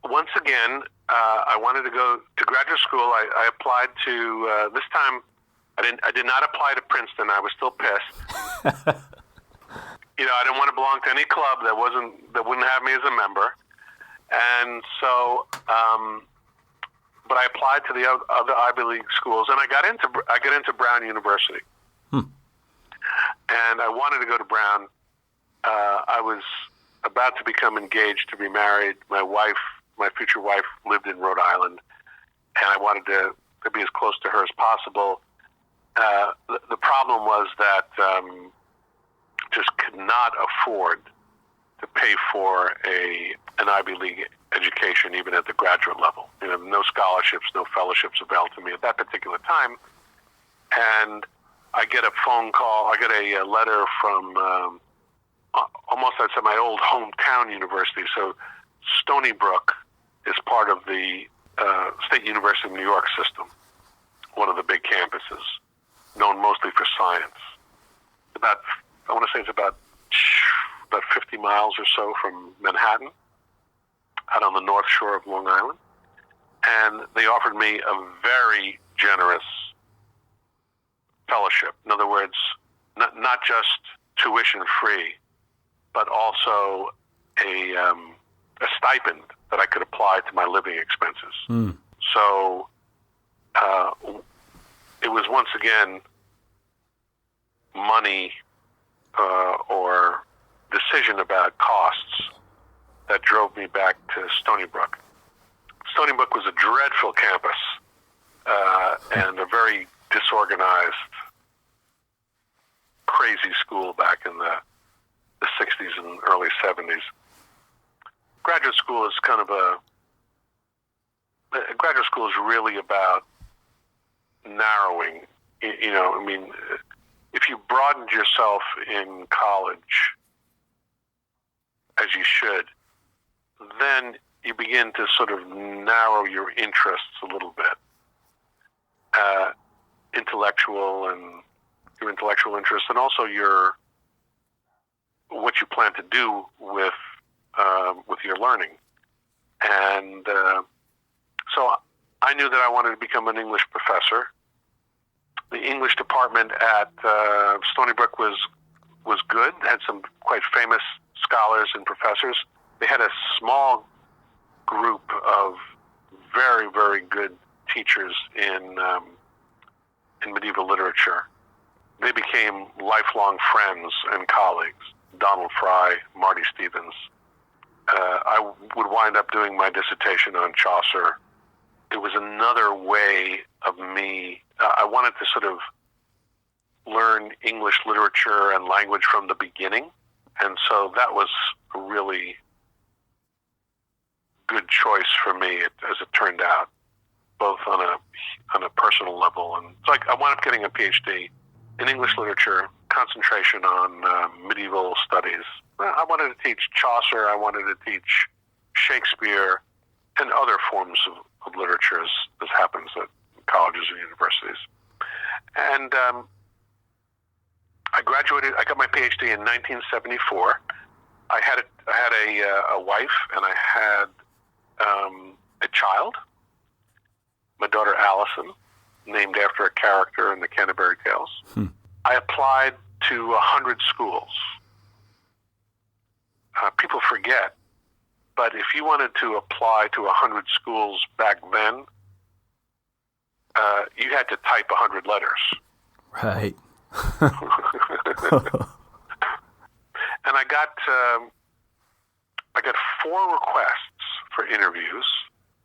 once again, I wanted to go to graduate school. I applied to this time. I did not apply to Princeton. I was still pissed. I didn't want to belong to any club that wouldn't have me as a member, and so. But I applied to the other Ivy League schools, and I got into Brown University. And I wanted to go to Brown. I was about to become engaged to be married. My future wife, lived in Rhode Island, and I wanted to be as close to her as possible. The problem was that just could not afford to pay for an Ivy League education, even at the graduate level. No scholarships, no fellowships available to me at that particular time. And I get a phone call. I get a letter from almost, I'd say, my old hometown university. So Stony Brook is part of the State University of New York system, one of the big campuses, known mostly for science. I want to say it's about 50 miles or so from Manhattan, out on the North Shore of Long Island. And they offered me a very generous fellowship. In other words, not just tuition free, but also a stipend that I could apply to my living expenses. So it was once again money or decision about costs that drove me back to Stony Brook. Stony Brook was a dreadful campus and a very disorganized, crazy school back in the 60s and early 70s. Graduate school is graduate school is really about narrowing. If you broadened yourself in college, as you should, then you begin to sort of narrow your interests a little bit. Your intellectual interests, and also what you plan to do with your learning. And so I knew that I wanted to become an English professor. The English department at Stony Brook was good, had some quite famous scholars and professors. They had a small group of very, very good teachers in medieval literature. They became lifelong friends and colleagues. Donald Fry, Marty Stevens. I would wind up doing my dissertation on Chaucer it was another way of me. I wanted to sort of learn English literature and language from the beginning, and so that was a really good choice for me, as it turned out, both on a personal level. And so I wound up getting a PhD in English literature, concentration on medieval studies. I wanted to teach Chaucer, I wanted to teach Shakespeare, and other forms of literature, as happens at colleges and universities. And I graduated. I got my PhD in 1974. I had a wife, and I had a child, my daughter Allison, named after a character in the Canterbury Tales. I applied to 100 schools. People forget, but if you wanted to apply to 100 schools back then, you had to type 100 letters. Right. And I got 4 requests for interviews,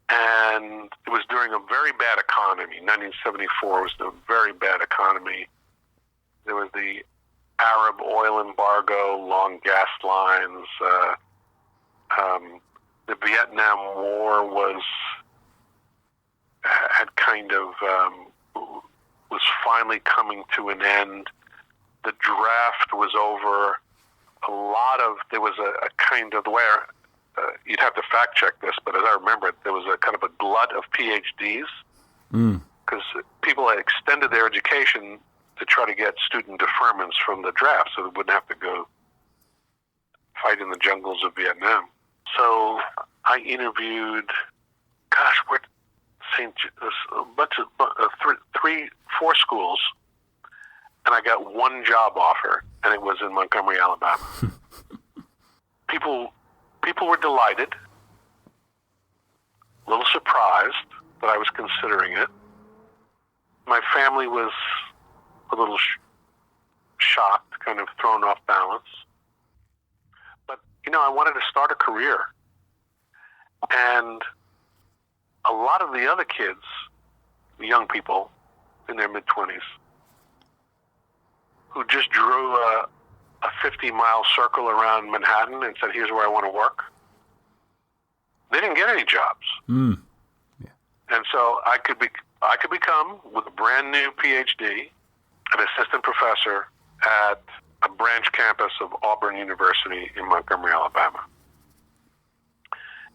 and it was during a very bad economy. 1974 was a very bad economy. There was the Arab oil embargo, long gas lines. The Vietnam War had kind of was finally coming to an end. The draft was over. There was a kind of, the way you'd have to fact check this, but as I remember it, there was a kind of a glut of PhDs because people had extended their education to try to get student deferments from the draft so they wouldn't have to go fight in the jungles of Vietnam. So I interviewed, four schools, and I got one job offer, and it was in Montgomery, Alabama. People were delighted, a little surprised that I was considering it. My family was a little shocked, kind of thrown off balance. But, I wanted to start a career. And a lot of the other kids, the young people in their mid-20s, who just drew a 50-mile circle around Manhattan and said, here's where I want to work, they didn't get any jobs. Yeah. And so I could become, with a brand new PhD, an assistant professor at a branch campus of Auburn University in Montgomery, Alabama.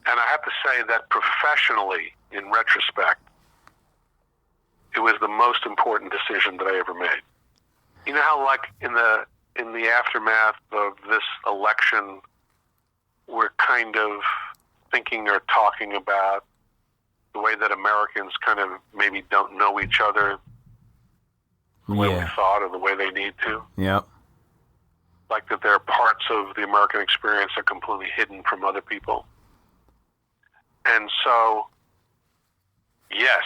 And I have to say that professionally, in retrospect, it was the most important decision that I ever made. You know how, like, in the aftermath of this election, we're kind of thinking or talking about the way that Americans kind of maybe don't know each other the way we thought or the way they need to. Yep. Like that there are parts of the American experience that are completely hidden from other people. And so, yes,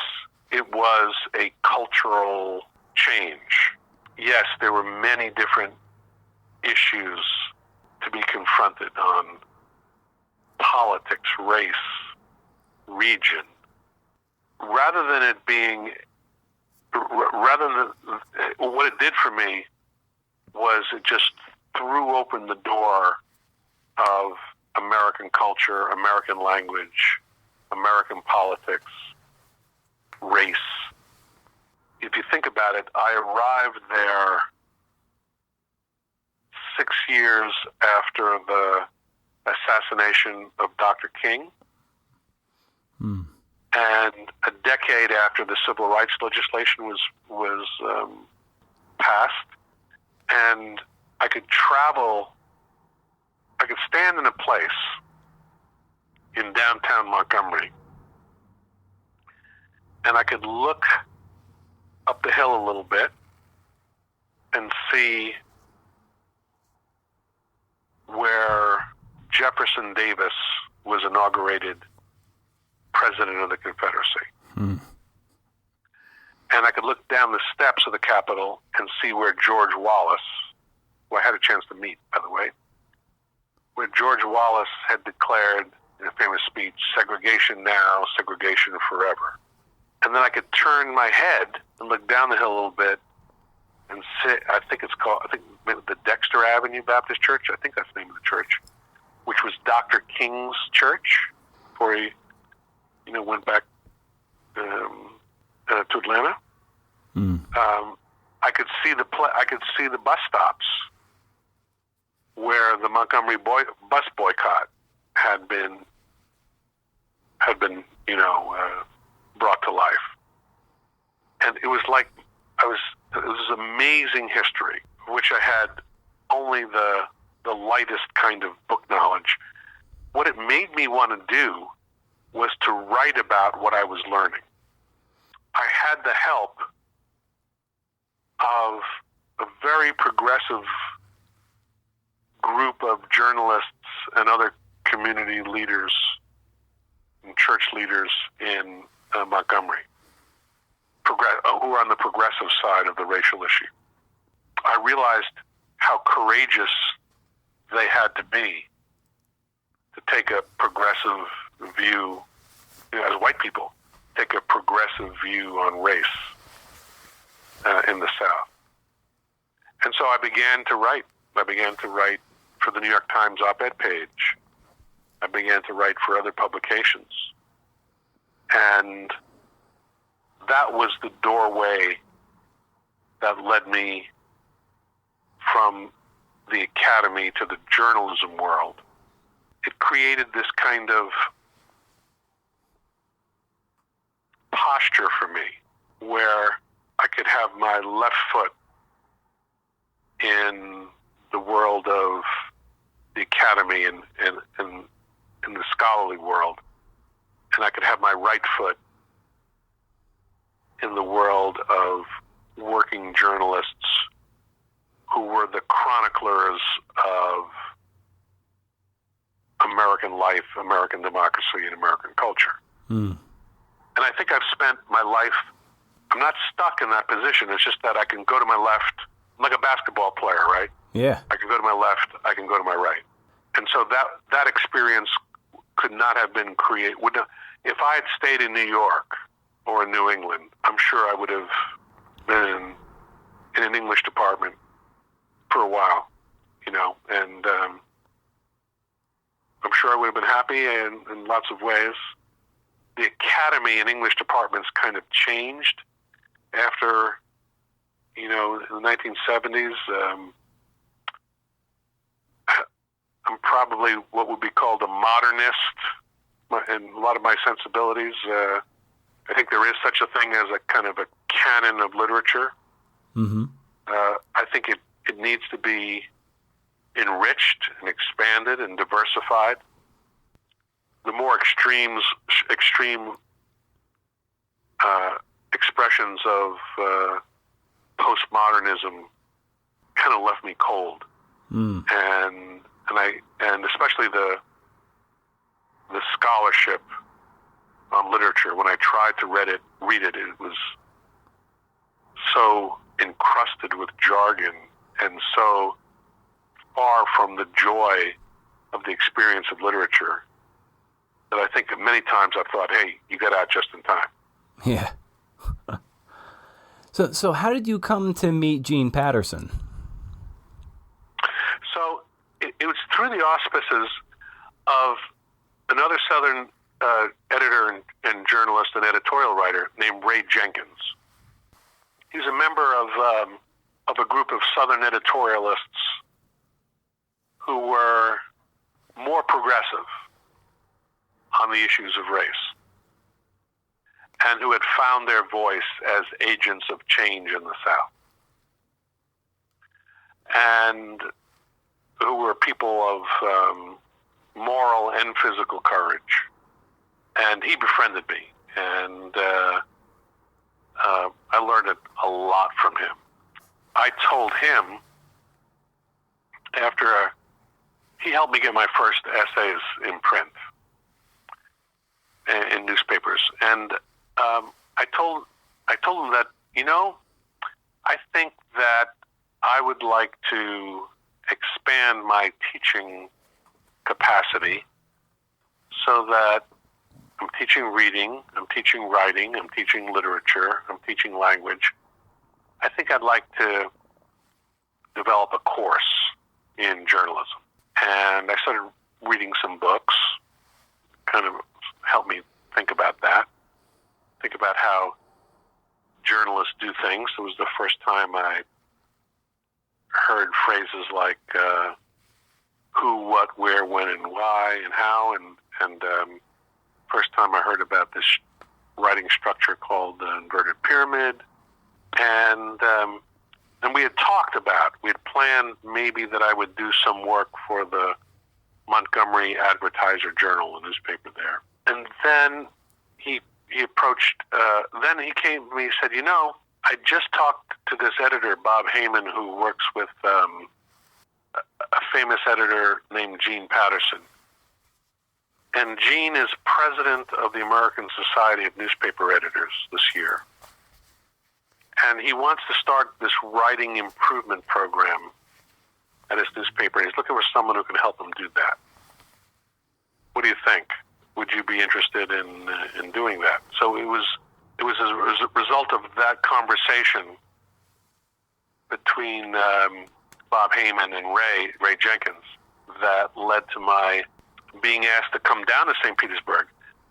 it was a cultural change. Yes, there were many different issues to be confronted on: politics, race, region. Rather than what it did for me was it just threw open the door of American culture, American language, American politics, race. If you think about it, I arrived there 6 years after the assassination of Dr. King, and a decade after the civil rights legislation was passed, and I could stand in a place in downtown Montgomery, and I could look up the hill a little bit and see where Jefferson Davis was inaugurated President of the Confederacy. And I could look down the steps of the Capitol and see where George Wallace, who I had a chance to meet, by the way, where George Wallace had declared in a famous speech, segregation now, segregation forever. and then I could turn my head and look down the hill a little bit and sit. I think maybe the Dexter Avenue Baptist Church. I think that's the name of the church, which was Dr. King's church before he, went back to Atlanta. I could see the bus stops where the Montgomery bus boycott had been brought to life, and it was like it was amazing history, of which I had only the lightest kind of book knowledge. What it made me want to do was to write about what I was learning. I had the help of a very progressive group of journalists and other community leaders and church leaders in Montgomery, who are on the progressive side of the racial issue. I realized how courageous they had to be to take a progressive view, as white people, take a progressive view on race in the South. And so I began to write. I began to write for the New York Times op-ed page. I began to write for other publications. And that was the doorway that led me from the academy to the journalism world. It created this kind of posture for me where I could have my left foot in the world of the academy and in the scholarly world, and I could have my right foot in the world of working journalists who were the chroniclers of American life, American democracy, and American culture. And I think I've spent my life, I'm not stuck in that position. It's just that I can go to my left, I'm like a basketball player, right? Yeah. I can go to my left, I can go to my right. And so that experience could not have been created. If I had stayed in New York or in New England, I'm sure I would have been in an English department for a while, and I'm sure I would have been happy in lots of ways. The academy and English departments kind of changed after, in the 1970s. I'm probably what would be called a modernist in a lot of my sensibilities. I think there is such a thing as a kind of a canon of literature. Mm-hmm. I think it needs to be enriched and expanded and diversified. The more extreme expressions of postmodernism kind of left me cold, and especially the scholarship on literature. When I tried to read it, it was so encrusted with jargon and so far from the joy of the experience of literature that I think that many times I've thought, hey, you got out just in time. Yeah. So how did you come to meet Gene Patterson? So it was through the auspices of another Southern editor and journalist and editorial writer named Ray Jenkins. He's a member of a group of Southern editorialists who were more progressive on the issues of race and who had found their voice as agents of change in the South, and who were people of moral and physical courage. And he befriended me, and I learned a lot from him. I told him he helped me get my first essays in print in newspapers, and I told him that I think that I would like to expand my teaching capacity so that I'm teaching reading, I'm teaching writing, I'm teaching literature, I'm teaching language. I think I'd like to develop a course in journalism. And I started reading some books, kind of helped me think about that, think about how journalists do things. It was the first time I heard phrases like who, what, where, when, and why, and how, and first time I heard about this writing structure called the inverted pyramid, and we had talked about, we had planned maybe that I would do some work for the Montgomery Advertiser Journal, a newspaper there. And then he approached, then he came to me and said, I just talked to this editor, Bob Heyman, who works with a famous editor named Gene Patterson. And Gene is president of the American Society of Newspaper Editors this year. And he wants to start this writing improvement program at his newspaper. He's looking for someone who can help him do that. What do you think? Would you be interested in doing that? So it was as a result of that conversation between Bob Heyman and Ray Jenkins that led to my being asked to come down to St. Petersburg.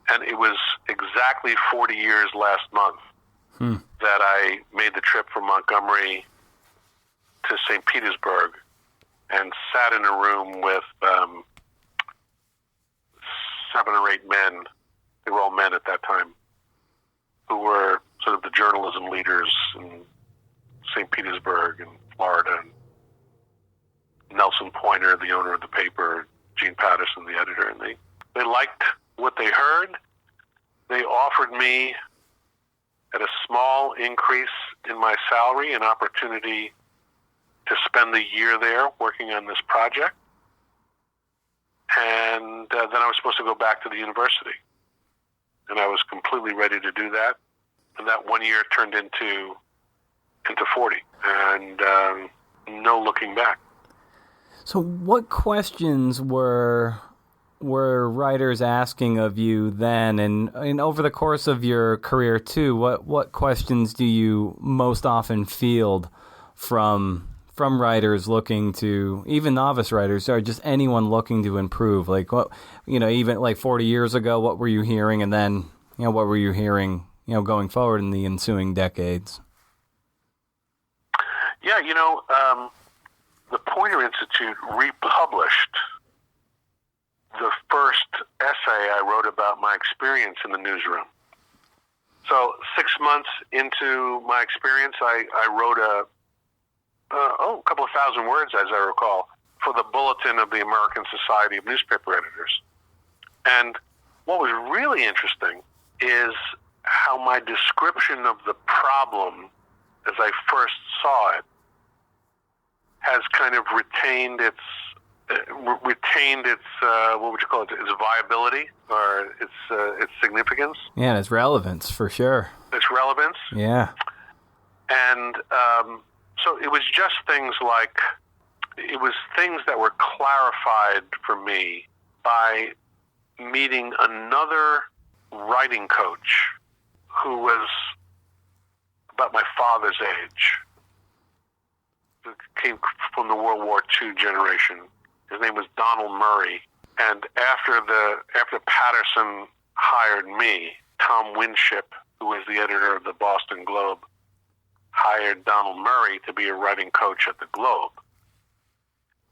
And it was exactly 40 years last month that I made the trip from Montgomery to St. Petersburg and sat in a room with 7 or 8 men. They were all men at that time, who were sort of the journalism leaders in St. Petersburg and Florida. And Nelson Pointer, the owner of the paper, Gene Patterson, the editor, and they liked what they heard. They offered me, at a small increase in my salary, an opportunity to spend the year there working on this project. And then I was supposed to go back to the university. And I was completely ready to do that. And that 1 year turned into 40. And no looking back. So what questions were writers asking of you then, and over the course of your career too? What questions do you most often field from writers looking to, even novice writers, or just anyone looking to improve? Like what, even like 40 years ago, what were you hearing, and then what were you hearing, going forward in the ensuing decades? Yeah, the Poynter Institute republished the first essay I wrote about my experience in the newsroom. So 6 months into my experience, I wrote a couple of thousand words, as I recall, for the Bulletin of the American Society of Newspaper Editors. And what was really interesting is how my description of the problem as I first saw it has kind of retained its what would you call it, its viability or its significance. Yeah, its relevance, for sure. Its relevance. Yeah. And so it was just things that were clarified for me by meeting another writing coach who was about my father's age, who came from the World War II generation. His name was Donald Murray. And after Patterson hired me, Tom Winship, who was the editor of the Boston Globe, hired Donald Murray to be a writing coach at the Globe.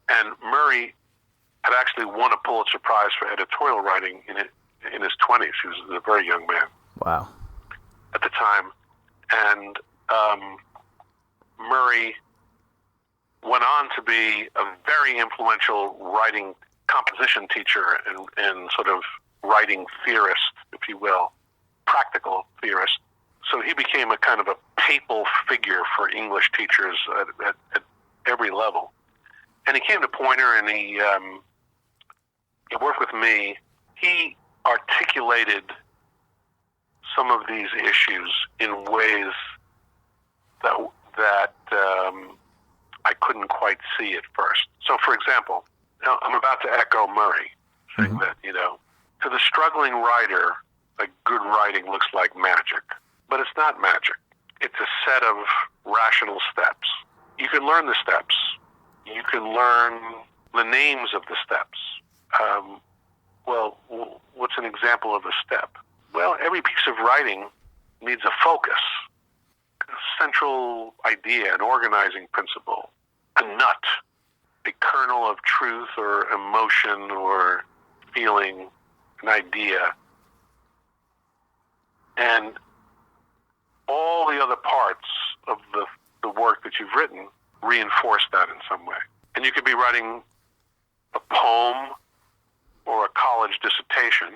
And Murray had actually won a Pulitzer Prize for editorial writing in his 20s. He was a very young man. Wow. At the time. And Murray went on to be a very influential writing composition teacher and sort of writing theorist, if you will, practical theorist. So he became a kind of a papal figure for English teachers at every level. And he came to Poynter and he worked with me. He articulated some of these issues in ways that I couldn't quite see at first. So, for example, I'm about to echo Murray, saying that, to the struggling writer, like good writing looks like magic. But it's not magic. It's a set of rational steps. You can learn the steps. You can learn the names of the steps. Well, what's an example of a step? Well, every piece of writing needs a focus, a central idea, an organizing principle, a nut, a kernel of truth or emotion or feeling, an idea. And all the other parts of the work that you've written reinforce that in some way. And you could be writing a poem or a college dissertation,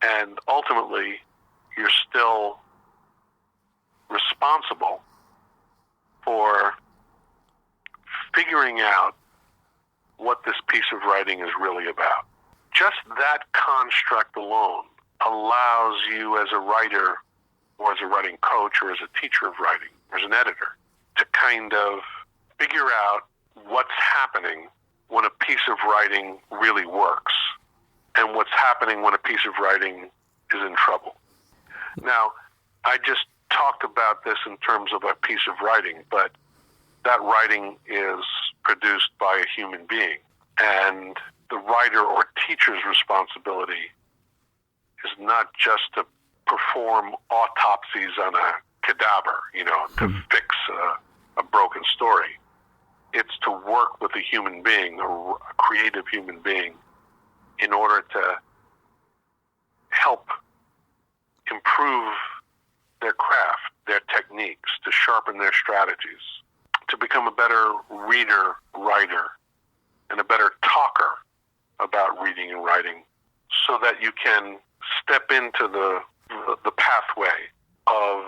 and ultimately you're still responsible for figuring out what this piece of writing is really about. Just that construct alone allows you as a writer or as a writing coach or as a teacher of writing or as an editor to kind of figure out what's happening when a piece of writing really works and what's happening when a piece of writing is in trouble. Now, I just talked about this in terms of a piece of writing, but that writing is produced by a human being. And the writer or teacher's responsibility is not just to perform autopsies on a cadaver, to fix a broken story. It's to work with a human being, a creative human being, in order to help improve their craft, their techniques, to sharpen their strategies, to become a better reader, writer, and a better talker about reading and writing, so that you can step into the pathway of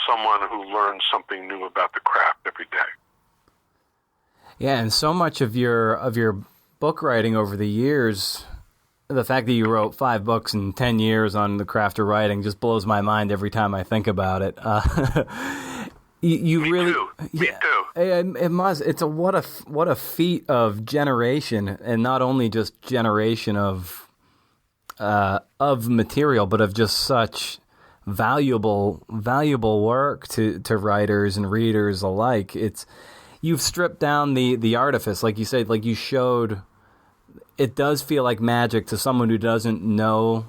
someone who learns something new about the craft every day. Yeah, and so much of your book writing over the years, the fact that you wrote 5 books in 10 years on the craft of writing just blows my mind every time I think about it. You really, Me too. It must. It's what a feat of generation, and not only just generation of material, but of just such valuable work to writers and readers alike. You've stripped down the artifice, like you said, like you showed. It does feel like magic to someone who doesn't know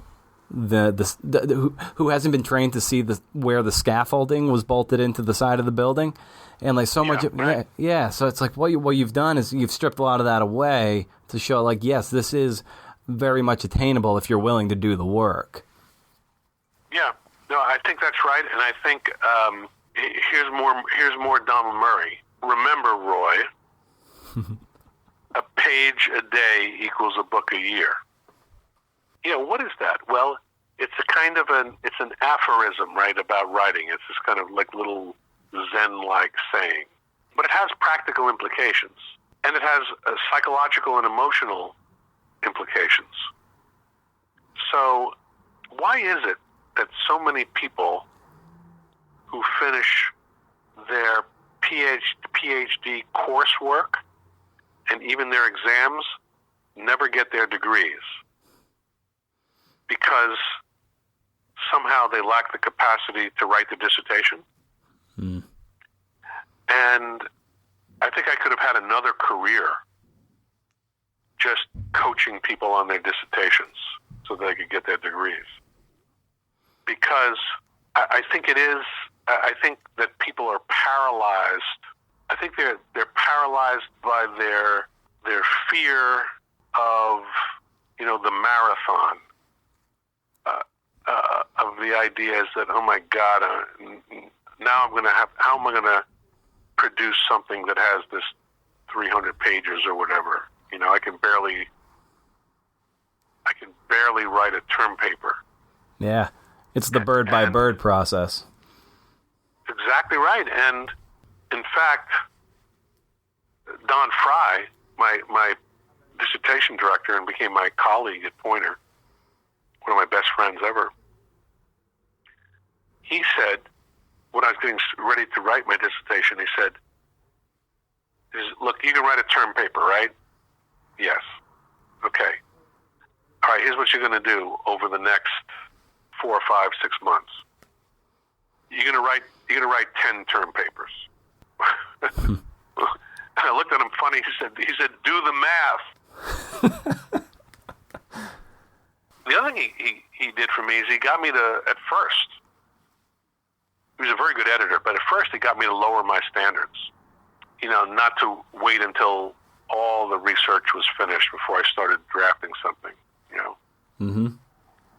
who hasn't been trained to see where the scaffolding was bolted into the side of the building, and like so much. Right. Yeah. So it's like what you've done is you've stripped a lot of that away to show, like, yes, this is very much attainable if you're willing to do the work. Yeah. No, I think that's right, and I think here's more Donald Murray. Remember, Roy, a page a day equals a book a year. What is that? Well, it's it's an aphorism, right, about writing. It's this kind of like little Zen-like saying. But it has practical implications, and it has psychological and emotional implications. So why is it that so many people who finish their PhD coursework and even their exams never get their degrees? Because somehow they lack the capacity to write the dissertation. Mm. And I think I could have had another career just coaching people on their dissertations so they could get their degrees. Because I think I think that people are paralyzed. I think they're paralyzed by their fear of, the marathon. Of the idea is that, oh my God, now how am I going to produce something that has this 300 pages or whatever? I can barely write a term paper. Yeah, it's the bird by bird process. Exactly right. And in fact, Don Fry, my dissertation director and became my colleague at Poynter, one of my best friends ever, he said, when I was getting ready to write my dissertation, he said, look, you can write a term paper, right? Yes. Okay. All right, here's what you're going to do over the next 4, 5, 6 months. You're gonna write 10 term papers. And I looked at him funny. He said, do the math. The other thing he did for me is he got me to, at first, he was a very good editor, but at first he got me to lower my standards. Not to wait until all the research was finished before I started drafting something. Mm-hmm.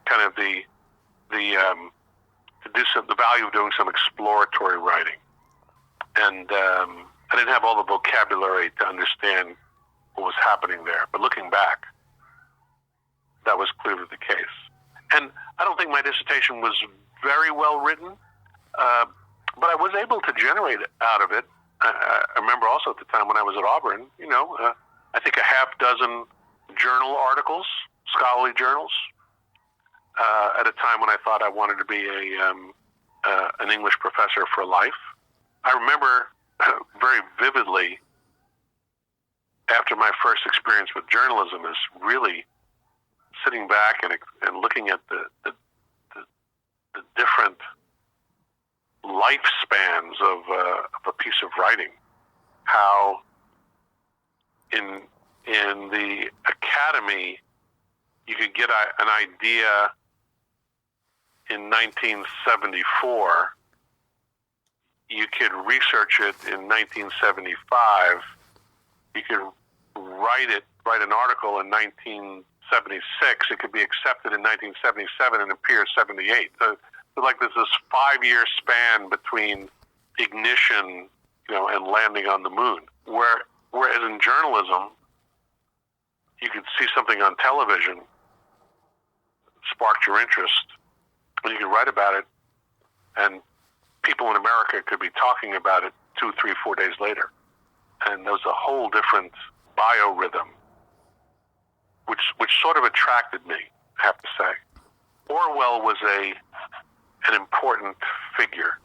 Kind of the value of doing some exploratory writing, and I didn't have all the vocabulary to understand what was happening there. But looking back, that was clearly the case. And I don't think my dissertation was very well written, but I was able to generate out of it. I remember also at the time when I was at Auburn, I think a half dozen journal articles, scholarly journals, at a time when I thought I wanted to be an English professor for life. I remember very vividly, after my first experience with journalism, is really sitting back and looking at the different lifespans of a piece of writing. How in the academy you could get an idea in 1974, you could research it in 1975, you could write an article in 1976, it could be accepted in 1977 and appear 78. So like there's this 5-year span between ignition, and landing on the moon. Whereas in journalism, you could see something on television, sparked your interest, and you could write about it, and people in America could be talking about it 2, 3, 4 days later. And there was a whole different biorhythm, which sort of attracted me, I have to say. Orwell was an important figure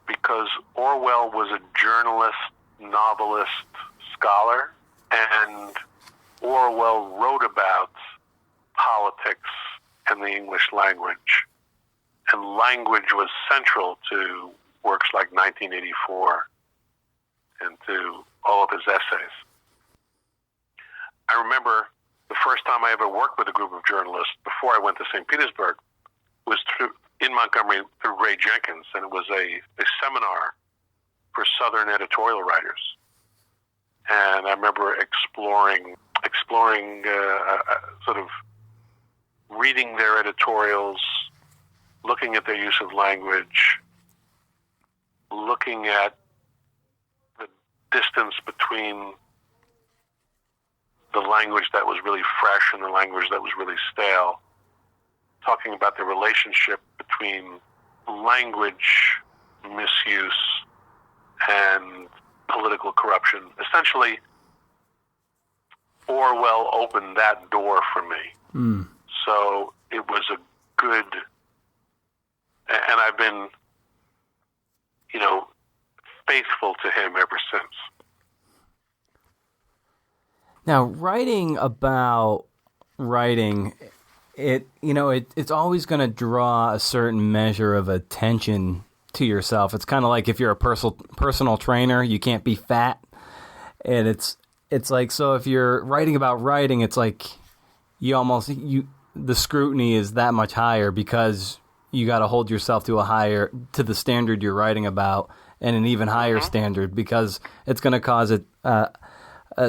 because Orwell was a journalist, novelist, scholar, and Orwell wrote about politics and the English language. And language was central to works like 1984 and to all of his essays. I remember the first time I ever worked with a group of journalists before I went to St. Petersburg was in Montgomery through Ray Jenkins, and it was a seminar for Southern editorial writers. And I remember exploring sort of reading their editorials, looking at their use of language, looking at the distance between the language that was really fresh and the language that was really stale, talking about the relationship between language misuse and political corruption. Essentially, Orwell opened that door for me. Mm. So it was a good, and I've been, faithful to him ever since. Now, writing about writing, it's always going to draw a certain measure of attention to yourself. It's kind of like if you're a personal trainer, you can't be fat. And it's like, so if you're writing about writing, it's like the scrutiny is that much higher because you got to hold yourself to the standard you're writing about, and an even higher standard, because it's going to cause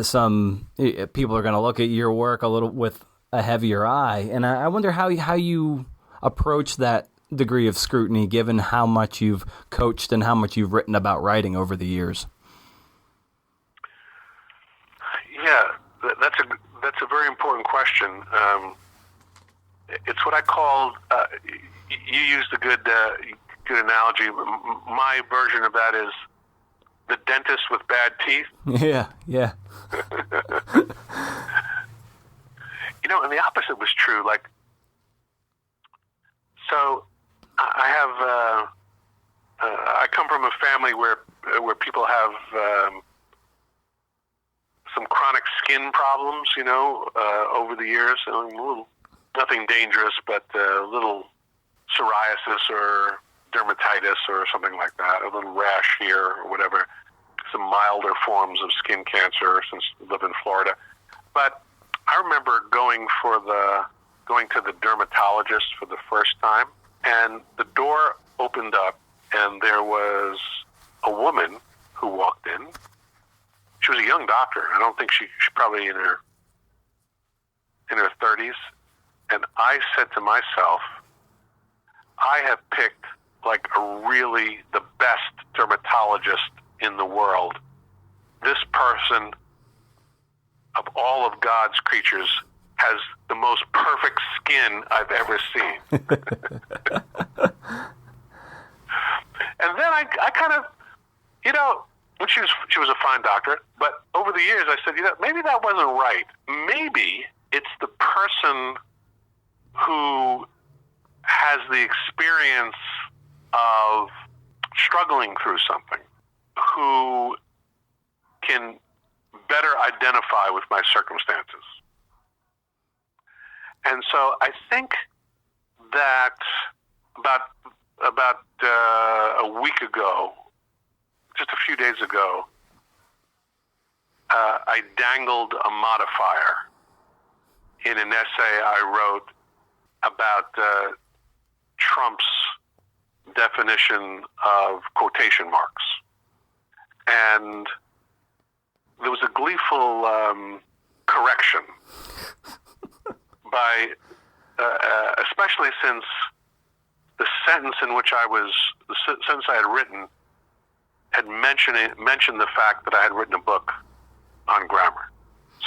some people are going to look at your work a little with a heavier eye. And I wonder how you approach that degree of scrutiny, given how much you've coached and how much you've written about writing over the years. Yeah, that's a very important question. It's what I call, you used a good analogy. My version of that is the dentist with bad teeth. Yeah. And the opposite was true. Like, so I come from a family where people have some chronic skin problems, over the years. Nothing dangerous, but a little psoriasis or dermatitis or something like that, a little rash here or whatever, some milder forms of skin cancer since I live in Florida. But I remember going to the dermatologist for the first time, and the door opened up, and there was a woman who walked in. She was a young doctor. I don't think she's probably in her 30s. And I said to myself, I have picked like the best dermatologist in the world. This person, of all of God's creatures, has the most perfect skin I've ever seen. And then I kind of, she was a fine doctor, but over the years I said, maybe that wasn't right. Maybe it's the person who has the experience of struggling through something, who can better identify with my circumstances. And so I think that about a week ago, just a few days ago, I dangled a modifier in an essay I wrote about Trump's definition of quotation marks. And there was a gleeful correction by, especially since the sentence in which the sentence I had written had mentioned the fact that I had written a book on grammar.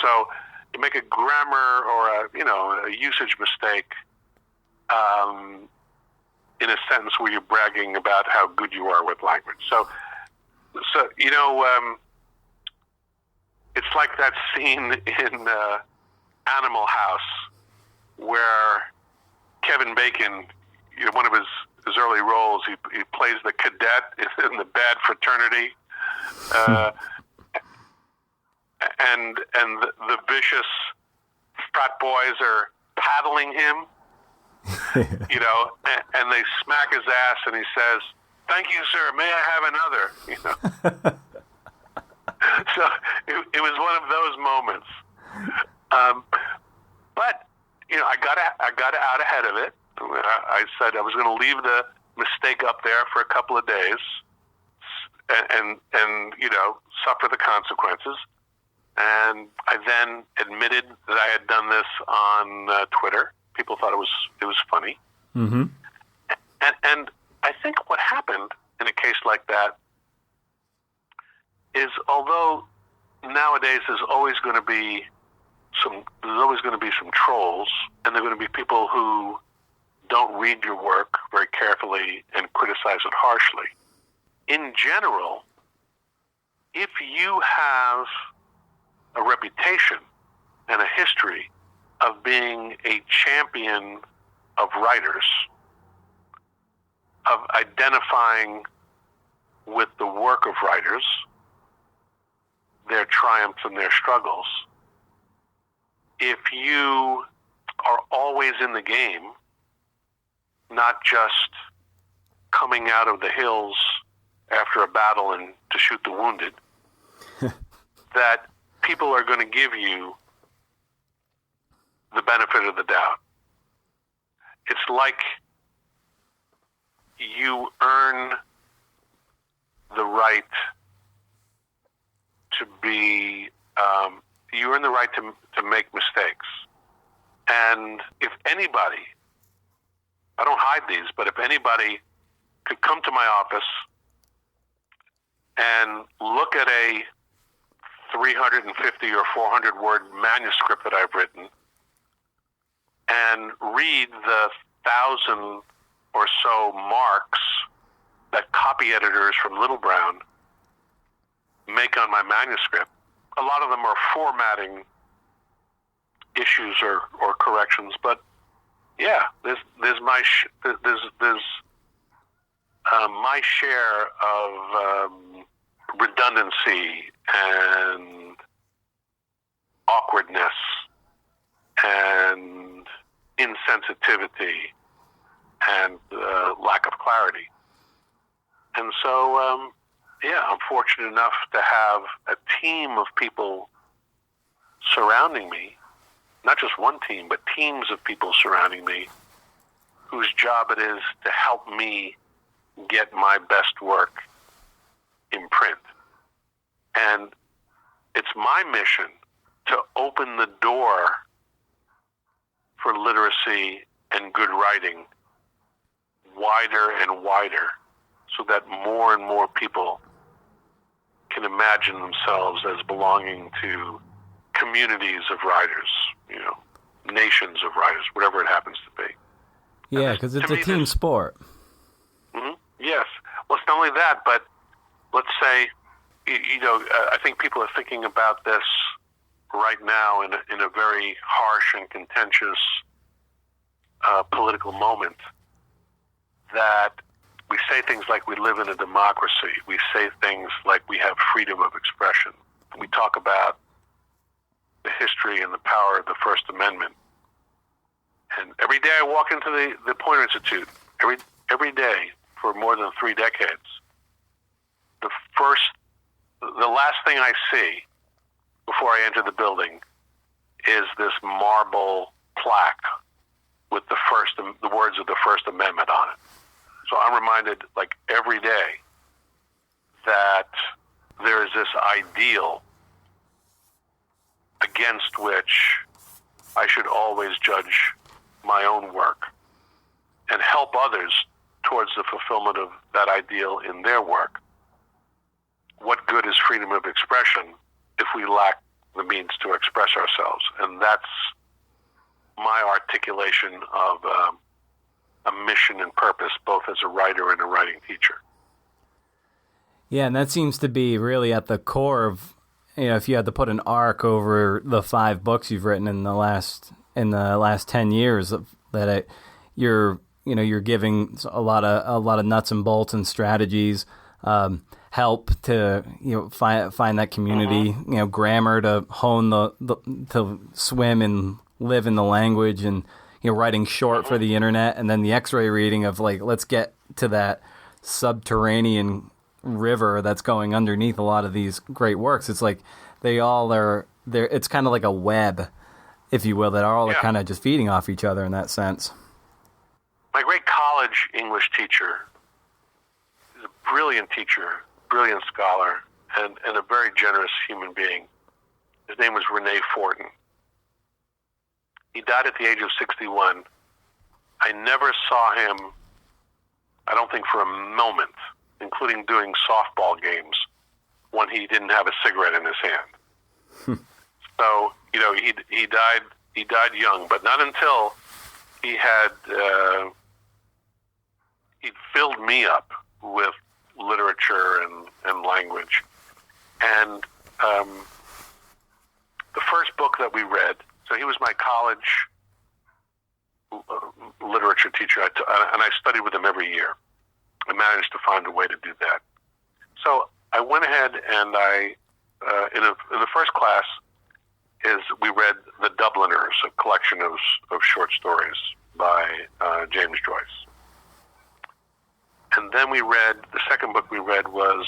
So you make a grammar or a usage mistake in a sentence where you're bragging about how good you are with language. So it's like that scene in Animal House where Kevin Bacon, one of his early roles, he plays the cadet in the bad fraternity, and the vicious frat boys are paddling him, and they smack his ass, and he says, "Thank you, sir. May I have another?" So it was one of those moments. But I got out ahead of it. I said I was going to leave the mistake up there for a couple of days, and suffer the consequences. And I then admitted that I had done this on Twitter. People thought it was funny. Mm-hmm. And I think what happened in a case like that is, although nowadays there's always going to be some trolls, and there are going to be people who don't read your work very carefully and criticize it harshly. In general, if you have a reputation and a history of being a champion of writers, of identifying with the work of writers, their triumphs and their struggles, if you are always in the game, not just coming out of the hills after a battle and to shoot the wounded, that people are going to give you the benefit of the doubt. It's like you earn the right to be, you earn the right to make mistakes. And if anybody, I don't hide these, but if anybody could come to my office and look at a 350 or 400 word manuscript that I've written and read the 1,000 or so marks that copy editors from Little Brown make on my manuscript, a lot of them are formatting issues or corrections, but yeah, there's my my share of redundancy and awkwardness and insensitivity and lack of clarity. And so, I'm fortunate enough to have a team of people surrounding me, not just one team, but teams of people surrounding me, whose job it is to help me get my best work in print. And it's my mission to open the door for literacy and good writing wider and wider, so that more and more people can imagine themselves as belonging to communities of writers, nations of writers, whatever it happens to be. Yeah, because it's a team sport. Mm-hmm, yes. Well, it's not only that, but let's say, I think people are thinking about this right now in a very harsh and contentious political moment, that we say things like we live in a democracy. We say things like we have freedom of expression. We talk about the history and the power of the First Amendment. And every day I walk into the Poynter Institute, every day for more than 3 decades, the last thing I see before I enter the building is this marble plaque with the words of the First Amendment on it. So I'm reminded, like, every day that there is this ideal against which I should always judge my own work and help others towards the fulfillment of that ideal in their work. What good is freedom of expression if we lack the means to express ourselves? And that's my articulation of a mission and purpose, both as a writer and a writing teacher. Yeah, and that seems to be really at the core of, if you had to put an arc over the 5 books you've written in the last 10 years, you're giving a lot of nuts and bolts and strategies, help to find that community, mm-hmm. Grammar to hone to swim and live in the language, and writing short mm-hmm. for the internet, and then the X-ray reading of let's get to that subterranean river that's going underneath a lot of these great works. It's like they all are there. It's kind of like a web, if you will, that are all kind of just feeding off each other in that sense. My great college English teacher is a brilliant teacher, brilliant scholar, and a very generous human being. His name was Rene Fortin. He died at the age of 61. I never saw him, I don't think for a moment, including doing softball games, when he didn't have a cigarette in his hand. So, he died young, but not until he had he'd filled me up with literature and language. And the first book that we read, so he was my college literature teacher, and I studied with him every year. I managed to find a way to do that. So I went ahead and in the first class, we read The Dubliners, a collection of short stories by James Joyce. And then the second book we read was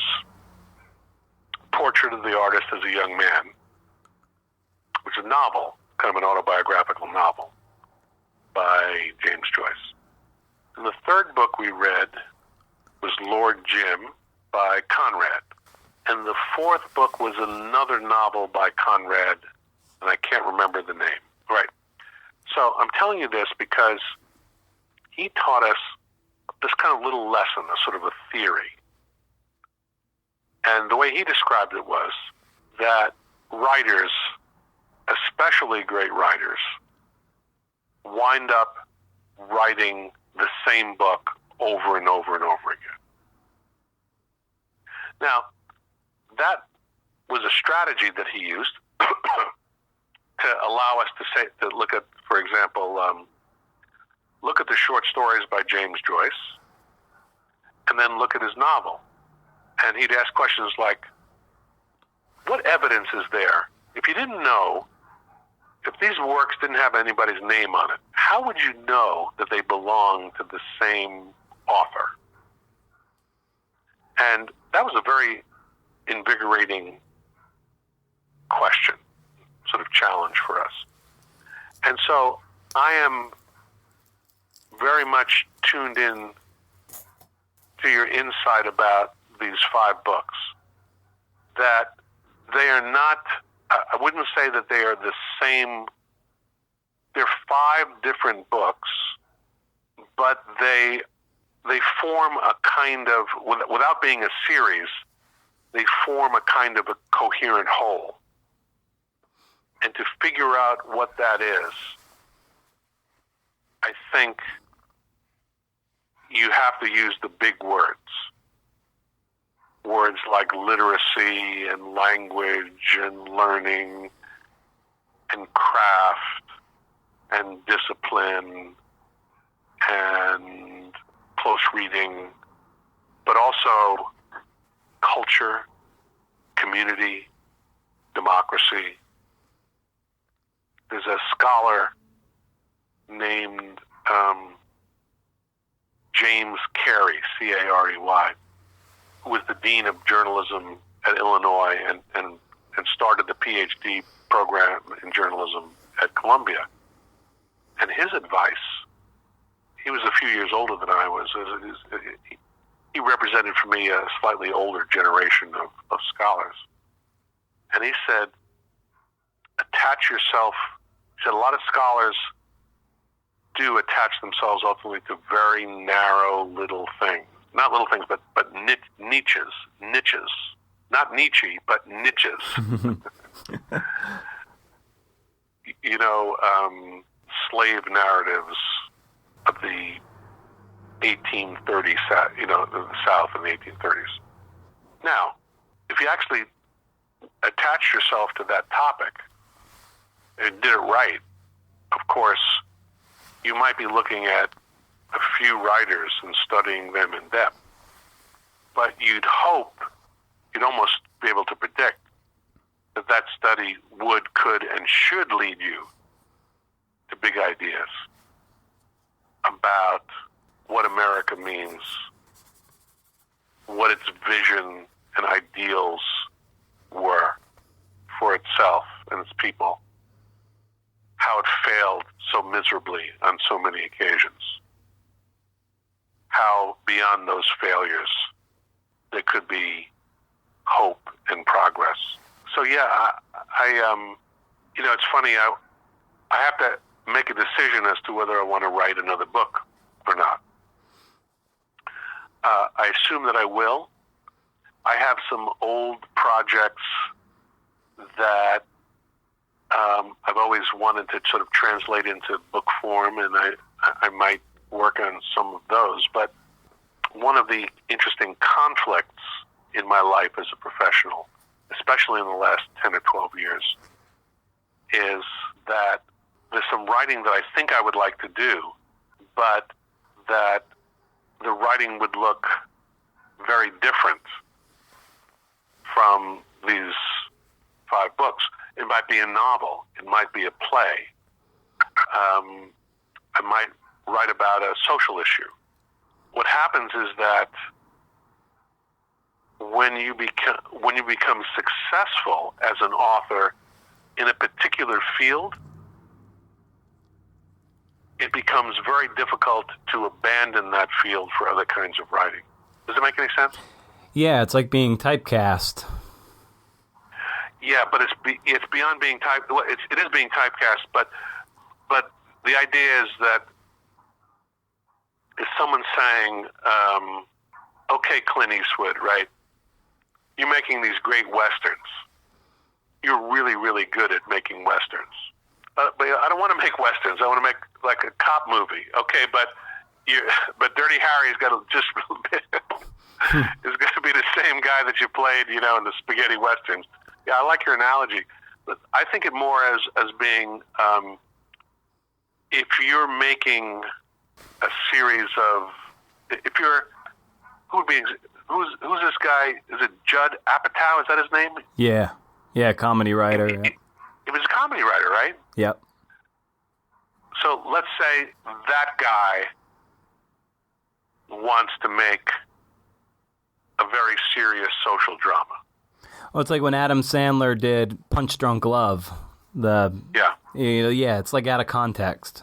Portrait of the Artist as a Young Man, which is a novel, kind of an autobiographical novel by James Joyce. And the third book we read was Lord Jim by Conrad. And the fourth book was another novel by Conrad, and I can't remember the name. Right. So I'm telling you this because he taught us this kind of little lesson, a sort of a theory. And the way he described it was that writers, especially great writers, wind up writing the same book over and over and over again. Now, that was a strategy that he used to allow us to look at, for example, look at the short stories by James Joyce, and then look at his novel. And he'd ask questions like, what evidence is there? If you didn't know if these works didn't have anybody's name on it, how would you know that they belong to the same author? And that was a very invigorating question, sort of challenge for us. And so I am very much tuned in to your insight about these 5 books, that they are not, I wouldn't say that they are the same. They're 5 different books, but they form a kind of, without being a series, they form a kind of a coherent whole. And to figure out what that is, I think you have to use the big words. Words like literacy and language and learning and craft and discipline and close reading, but also culture, community, democracy. There's a scholar named James Carey, C-A-R-E-Y, who was the dean of journalism at Illinois and started the PhD program in journalism at Columbia. And his advice, he was a few years older than I was. He represented for me a slightly older generation of scholars. And he said, attach yourself. He said a lot of scholars do attach themselves ultimately to very narrow little things. Not little things, but niches. Not Nietzsche, but niches. Slave narratives of the 1830s, the South in the 1830s. Now, if you actually attach yourself to that topic and did it right, of course, you might be looking at a few writers and studying them in depth. But you'd almost be able to predict that study would, could, and should lead you to big ideas about what America means, what its vision and ideals were for itself and its people, how it failed so miserably on so many occasions, how beyond those failures there could be hope and progress. So yeah, it's funny, I have to make a decision as to whether I want to write another book or not. I assume that I will. I have some old projects that I've always wanted to sort of translate into book form, and I might work on some of those. But one of the interesting conflicts in my life as a professional, especially in the last 10 or 12 years, is that there's some writing that I think I would like to do, but that the writing would look very different from these 5 books. It might be a novel. It might be a play. I might write about a social issue. What happens is that when you become successful as an author in a particular field, it becomes very difficult to abandon that field for other kinds of writing. Does it make any sense? Yeah, it's like being typecast. Yeah, but it's beyond being typed. Well, it is being typecast, but the idea is that if someone's saying, "Okay, Clint Eastwood, right? You're making these great westerns. You're really, really good at making westerns. But I don't want to make westerns. I want to make like a cop movie. Okay, but Dirty Harry's got to just is going to be the same guy that you played, in the spaghetti westerns." Yeah, I like your analogy, but I think it more as being if you're making a series of who's this guy? Is it Judd Apatow? Is that his name? Yeah, comedy writer. if he's a comedy writer, right? Yep. So let's say that guy wants to make a very serious social drama. Well, it's like when Adam Sandler did Punch Drunk Love. It's like out of context.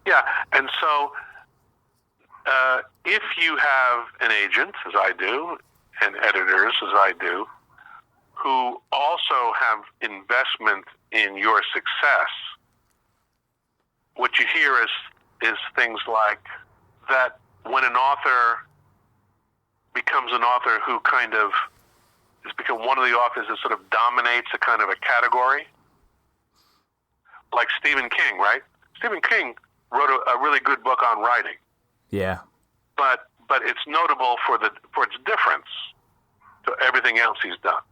Yeah, and so if you have an agent, as I do, and editors, as I do, who also have investment in your success, what you hear is things like that when an author becomes an author who kind of has become one of the authors that sort of dominates a kind of a category, like Stephen King, right? Stephen King wrote a really good book on writing. Yeah. But it's notable for its difference to everything else he's done.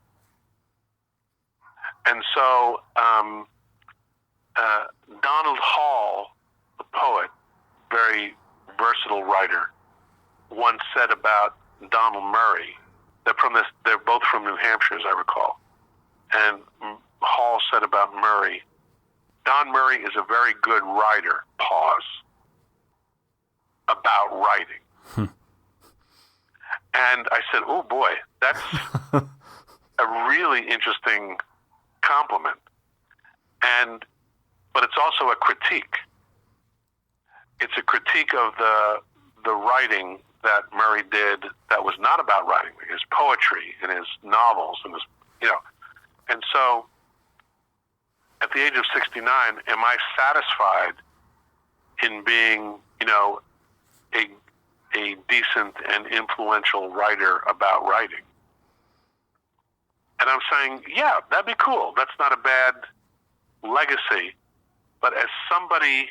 And so Donald Hall, the poet, very versatile writer, once said about Donald Murray, they're both from New Hampshire, as I recall. And Hall said about Murray, Don Murray is a very good writer, about writing. And I said, oh boy, that's a really interesting compliment. But it's also a critique. It's a critique of the writing that Murray did that was not about writing, his poetry and his novels and his, and so at the age of 69, am I satisfied in being, a decent and influential writer about writing? And I'm saying, yeah, that'd be cool. That's not a bad legacy. But as somebody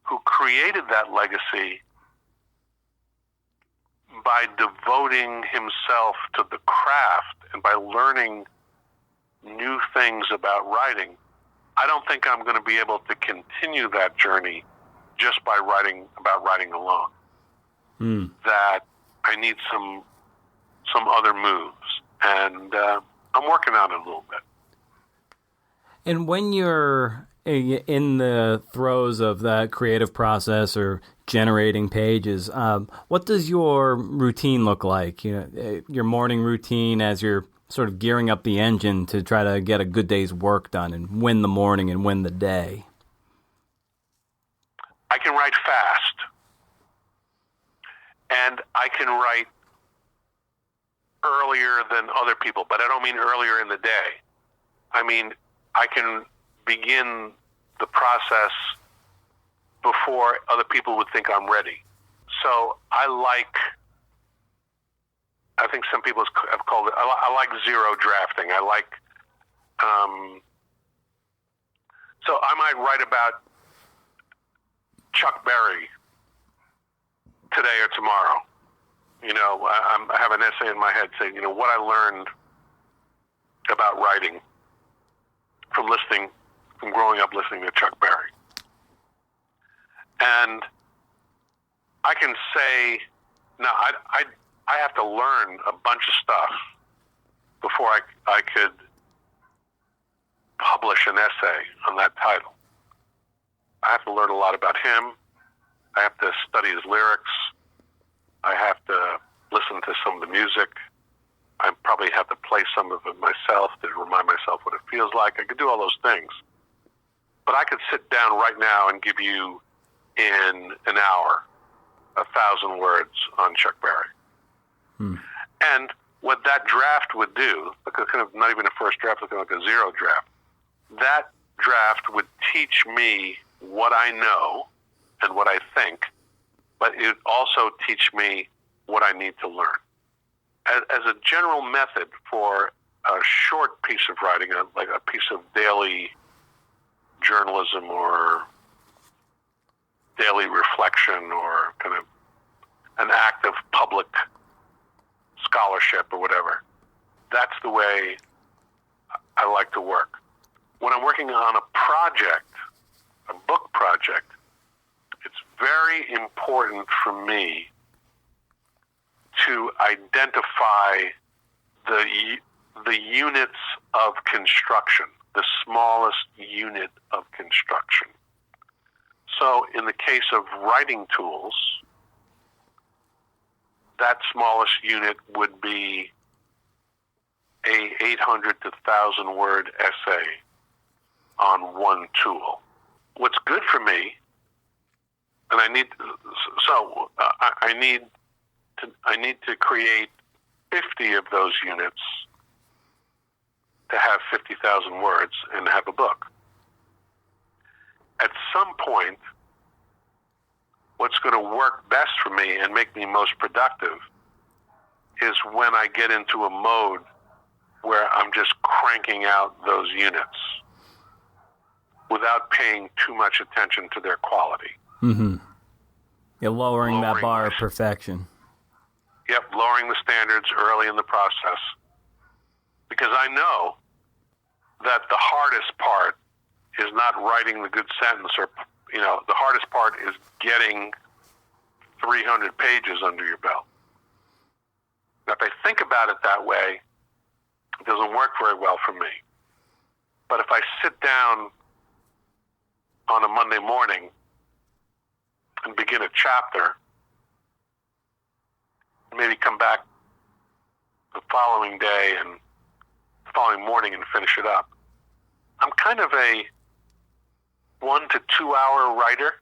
who created that legacy by devoting himself to the craft and by learning new things about writing, I don't think I'm going to be able to continue that journey just by writing about writing alone. That I need some other moves, and I'm working on it a little bit. And when you're in the throes of that creative process or generating pages, what does your routine look like? Your morning routine as you're sort of gearing up the engine to try to get a good day's work done and win the morning and win the day. I can write fast, and I can write earlier than other people, but I don't mean earlier in the day. I mean, I can begin the process before other people would think I'm ready. So I think some people have called it, I like zero drafting. I like, so I might write about Chuck Berry today or tomorrow. I have an essay in my head saying, what I learned about writing from growing up listening to Chuck Berry. And I can say, now I have to learn a bunch of stuff before I could publish an essay on that title. I have to learn a lot about him. I have to study his lyrics. I have to listen to some of the music. I probably have to play some of it myself to remind myself what it feels like. I could do all those things. But I could sit down right now and give you in an hour 1,000 words on Chuck Berry. And what that draft would do, because kind of not even a first draft, looking like a zero draft, that draft would teach me what I know and what I think, but it would also teach me what I need to learn. As a general method for a short piece of writing, like a piece of daily journalism or daily reflection or kind of an act of public scholarship or whatever, that's the way I like to work. When I'm working on a project, a book project, it's very important for me to identify the units of construction, the smallest unit of construction. So in the case of writing tools, that smallest unit would be a 800 to 1,000 word essay on one tool. What's good for me, and I need to create 50 of those units to have 50,000 words and have a book. At some point, what's going to work best for me and make me most productive is when I get into a mode where I'm just cranking out those units without paying too much attention to their quality. Mm-hmm. You're lowering that bar of perfection. Yep, lowering the standards early in the process. Because I know that the hardest part is not writing the good sentence, or, the hardest part is getting 300 pages under your belt. Now, if I think about it that way, it doesn't work very well for me. But if I sit down on a Monday morning and begin a chapter, maybe come back the following day and the following morning and finish it up, I'm kind of a 1 to 2 hour writer,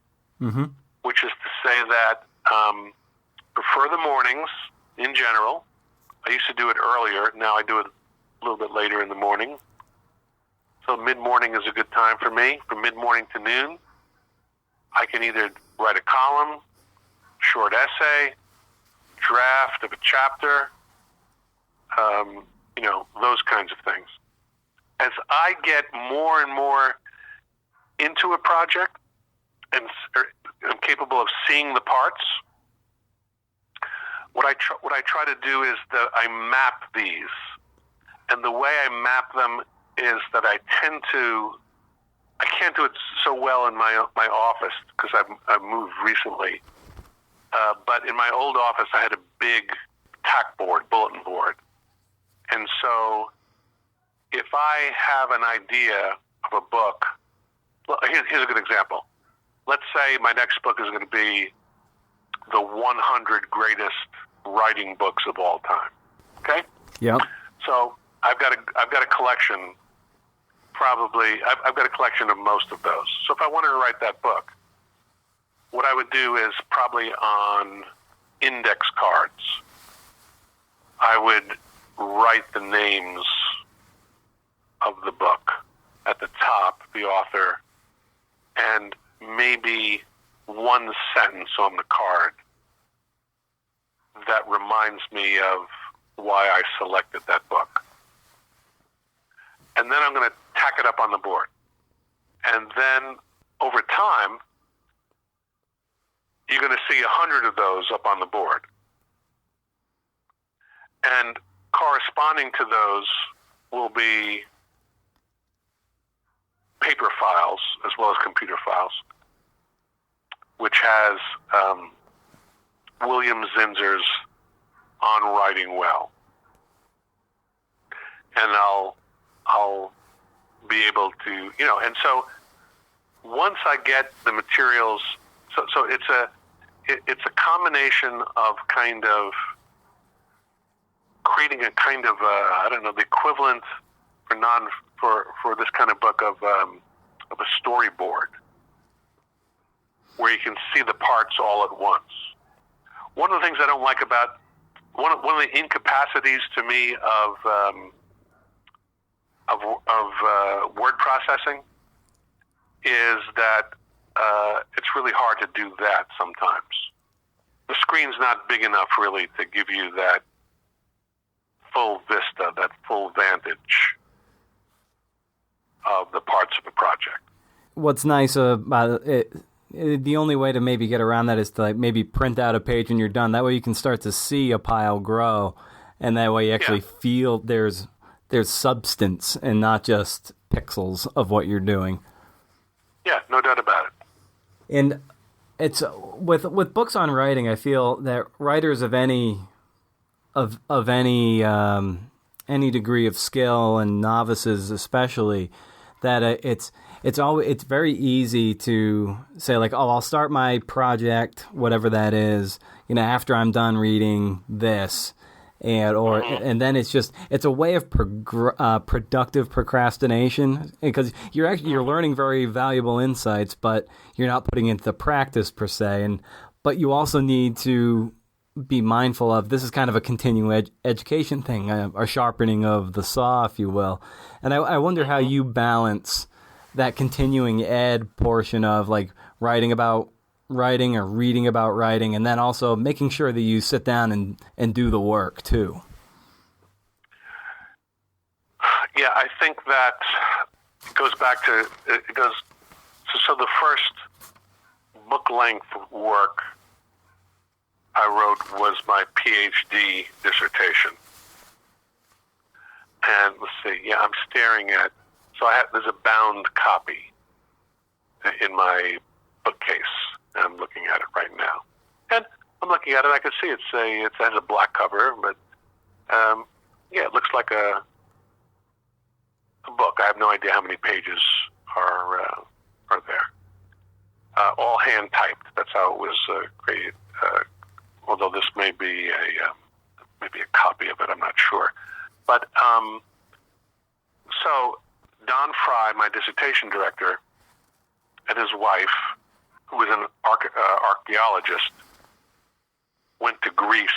mm-hmm. which is to say that prefer the mornings in general. I used to do it earlier. Now I do it a little bit later in the morning. So mid-morning is a good time for me. From mid-morning to noon, I can either write a column, short essay, draft of a chapter, those kinds of things. As I get more and more into a project and I'm capable of seeing the parts, what I try to do is that I map these. And the way I map them is that I can't do it so well in my office because I've moved recently. But in my old office, I had a big tack board, bulletin board. And so if I have an idea of a book, well, here's a good example. Let's say my next book is going to be the 100 greatest writing books of all time. Okay? Yeah. So I've got a collection. I've got a collection of most of those. So if I wanted to write that book, what I would do is probably on index cards, I would write the names of the book at the top, the author, and maybe one sentence on the card that reminds me of why I selected that book. And then I'm going to tack it up on the board. And then over time, you're going to see 100 of those up on the board. And corresponding to those will be paper files as well as computer files, which has William Zinzer's On Writing Well. And I'll be able to, and so once I get the materials, so it's a combination of kind of creating a kind of the equivalent for this kind of book of a storyboard where you can see the parts all at once. One of the things I don't like about one of the incapacities to me of word processing is that it's really hard to do that sometimes. The screen's not big enough really to give you that full vista, that full vantage of the parts of a project. What's nice about it, the only way to maybe get around that is to maybe print out a page and you're done. That way you can start to see a pile grow, and that way you actually feel there's substance and not just pixels of what you're doing. Yeah, no doubt about it. And it's with books on writing, I feel that writers of any any degree of skill, and novices especially, that it's very easy to say like, oh, I'll start my project, whatever that is, after I'm done reading this. And then it's a way of productive procrastination, because you're learning very valuable insights, but you're not putting it into practice per se. But you also need to be mindful of, this is kind of a continuing education thing, a sharpening of the saw, if you will. And I wonder how you balance that continuing ed portion of like writing about writing or reading about writing, and then also making sure that you sit down and do the work too. Yeah, I think that goes back to, so the first book-length work I wrote was my PhD dissertation. And let's see, I'm staring at, there's a bound copy in my bookcase. I'm looking at it right now. And I'm looking at it, I can see it has a black cover, but it looks like a book. I have no idea how many pages are there. All hand typed. That's how it was created. Although this may be a copy of it, I'm not sure. But so Don Fry, my dissertation director, and his wife, who was an archaeologist, went to Greece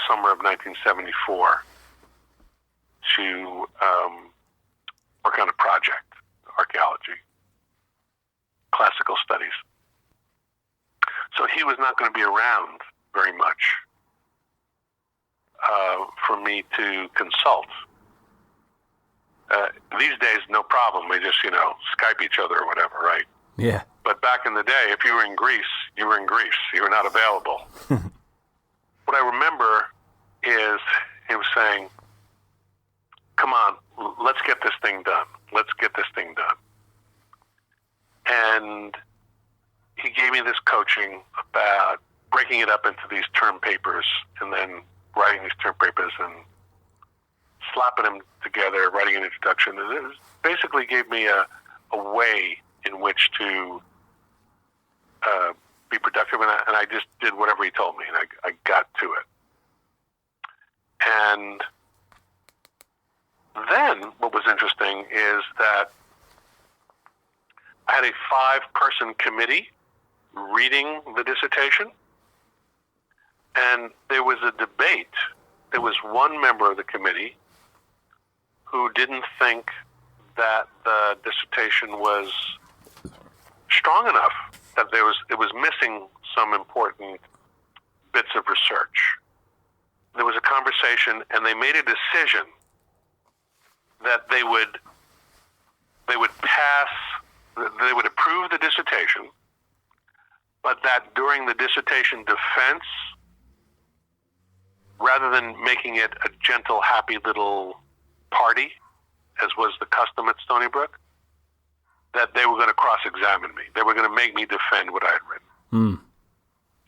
summer of 1974 to work on a project, archaeology, classical studies. So he was not going to be around very much for me to consult. These days, no problem. We just, Skype each other or whatever, right? Yeah. But back in the day, if you were in Greece, you were in Greece. You were not available. What I remember is he was saying, come on, let's get this thing done. Let's get this thing done. And he gave me this coaching about breaking it up into these term papers and then writing these term papers and slapping them together, writing an introduction. And it basically gave me a way in which to be productive, and I just did whatever he told me, and I got to it. And then what was interesting is that I had a 5-person committee reading the dissertation, and there was a debate. There was one member of the committee who didn't think that the dissertation was strong enough, that it was missing some important bits of research. There was a conversation, and they made a decision that they would approve the dissertation, but that during the dissertation defense, rather than making it a gentle, happy little party, as was the custom at Stony Brook, that they were going to cross-examine me. They were going to make me defend what I had written. Mm.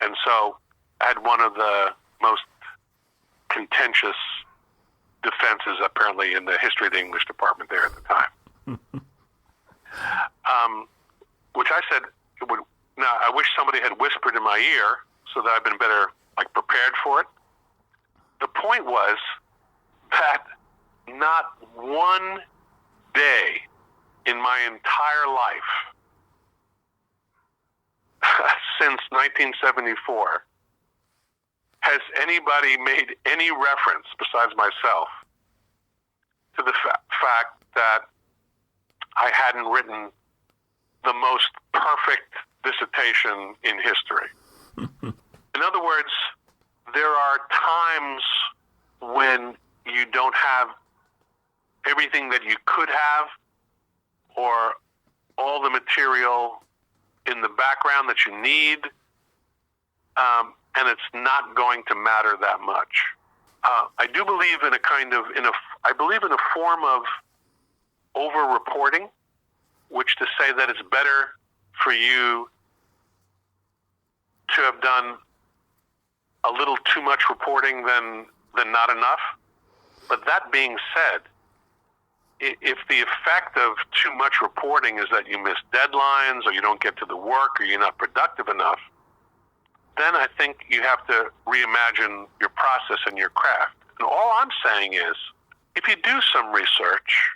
And so I had one of the most contentious defenses, apparently, in the history of the English department there at the time. Which I said, I wish somebody had whispered in my ear so that I'd been better prepared for it. The point was that not one day in my entire life since 1974 has anybody made any reference, besides myself, to the fact that I hadn't written the most perfect dissertation in history. In other words, there are times when you don't have everything that you could have, or all the material in the background that you need, and it's not going to matter that much. I do believe in I believe in a form of over-reporting, which to say that it's better for you to have done a little too much reporting than not enough. But that being said, if the effect of too much reporting is that you miss deadlines or you don't get to the work or you're not productive enough, then I think you have to reimagine your process and your craft. And all I'm saying is, if you do some research,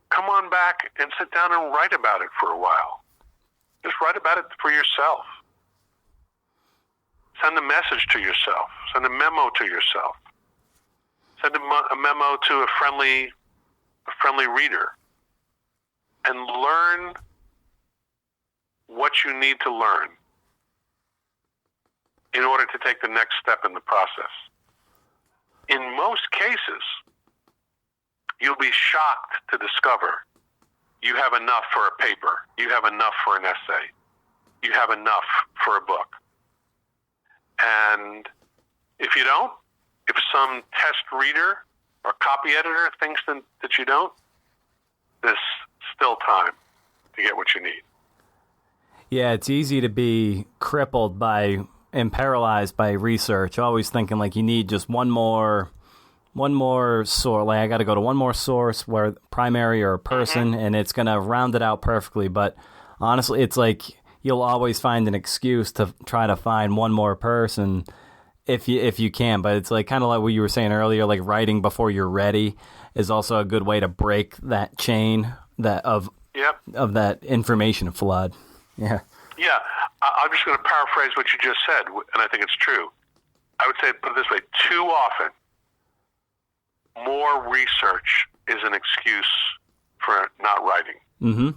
come on back and sit down and write about it for a while. Just write about it for yourself. Send a message to yourself. Send a memo to yourself. Send a memo to a friendly reader. And learn what you need to learn in order to take the next step in the process. In most cases, you'll be shocked to discover you have enough for a paper, you have enough for an essay, you have enough for a book. And if you don't, if some test reader or copy editor thinks that you don't, there's still time to get what you need. Yeah, it's easy to be crippled and paralyzed by research, always thinking like you need just one more source. Like I got to go to one more source, where primary or a person, and it's going to round it out perfectly. But honestly, it's like you'll always find an excuse to try to find one more person if you can. But it's like kind of like what you were saying earlier, like writing before you're ready is also a good way to break that chain of that information flood. Yeah. Yeah. I'm just going to paraphrase what you just said, and I think it's true. I would say, put it this way, too often, more research is an excuse for not writing. Mm-hmm.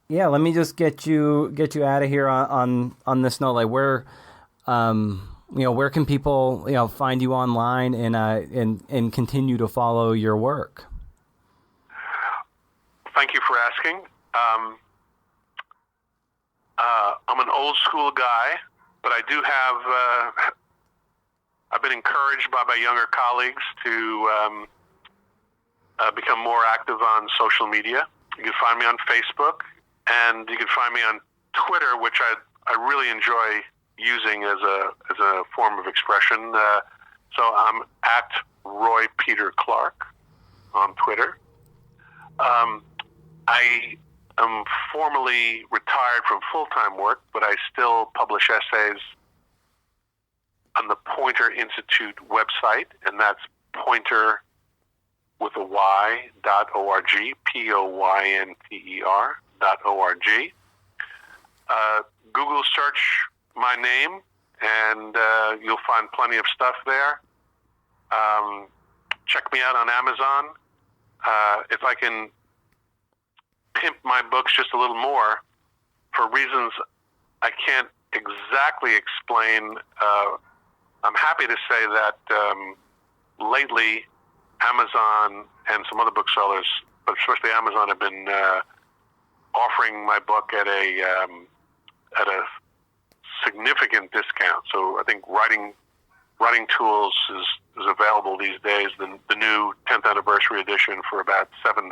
Yeah, let me just get you out of here on this note. Like, where can people find you online and continue to follow your work? Thank you for asking. I'm an old school guy, but I do have. I've been encouraged by my younger colleagues to become more active on social media. You can find me on Facebook, and you can find me on Twitter, which I really enjoy using as a form of expression. So I'm at Roy Peter Clark on Twitter. I am formally retired from full-time work, but I still publish essays on the Poynter Institute website, and that's Poynter with a Y.org, POYNTER.org. Google search my name, and you'll find plenty of stuff there. Check me out on Amazon. If I can pimp my books just a little more, for reasons I can't exactly explain, I'm happy to say that lately Amazon and some other booksellers, but especially Amazon, have been offering my book at a significant discount. So I think Writing Tools is available these days, the new 10th anniversary edition, for about $7.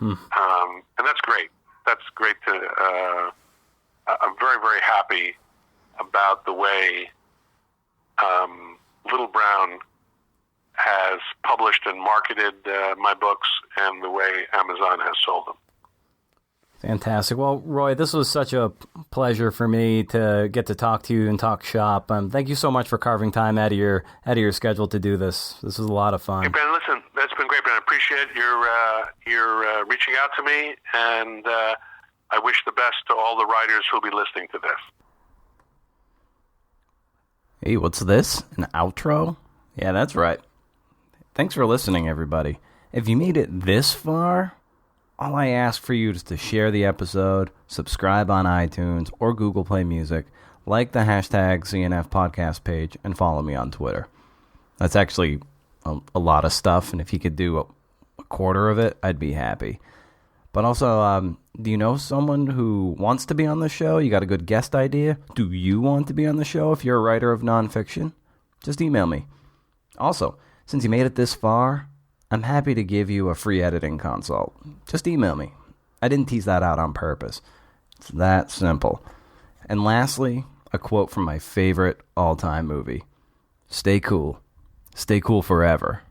And that's great. That's great I'm very, very happy about the way Little Brown has published and marketed my books, and the way Amazon has sold them. Fantastic. Well, Roy, this was such a pleasure for me to get to talk to you and talk shop. Thank you so much for carving time out of your schedule to do this. This was a lot of fun. Hey, Ben, listen, that's been great, Ben. I appreciate your reaching out to me, and I wish the best to all the writers who'll be listening to this. Hey, what's this? An outro? Yeah, that's right. Thanks for listening, everybody. If you made it this far, all I ask for you is to share the episode, subscribe on iTunes or Google Play Music, like the hashtag CNF podcast page, and follow me on Twitter. That's actually a lot of stuff, and if you could do a quarter of it, I'd be happy. But also, do you know someone who wants to be on the show? You got a good guest idea? Do you want to be on the show if you're a writer of nonfiction? Just email me. Also, since you made it this far, I'm happy to give you a free editing consult. Just email me. I didn't tease that out on purpose. It's that simple. And lastly, a quote from my favorite all-time movie. Stay cool. Stay cool forever.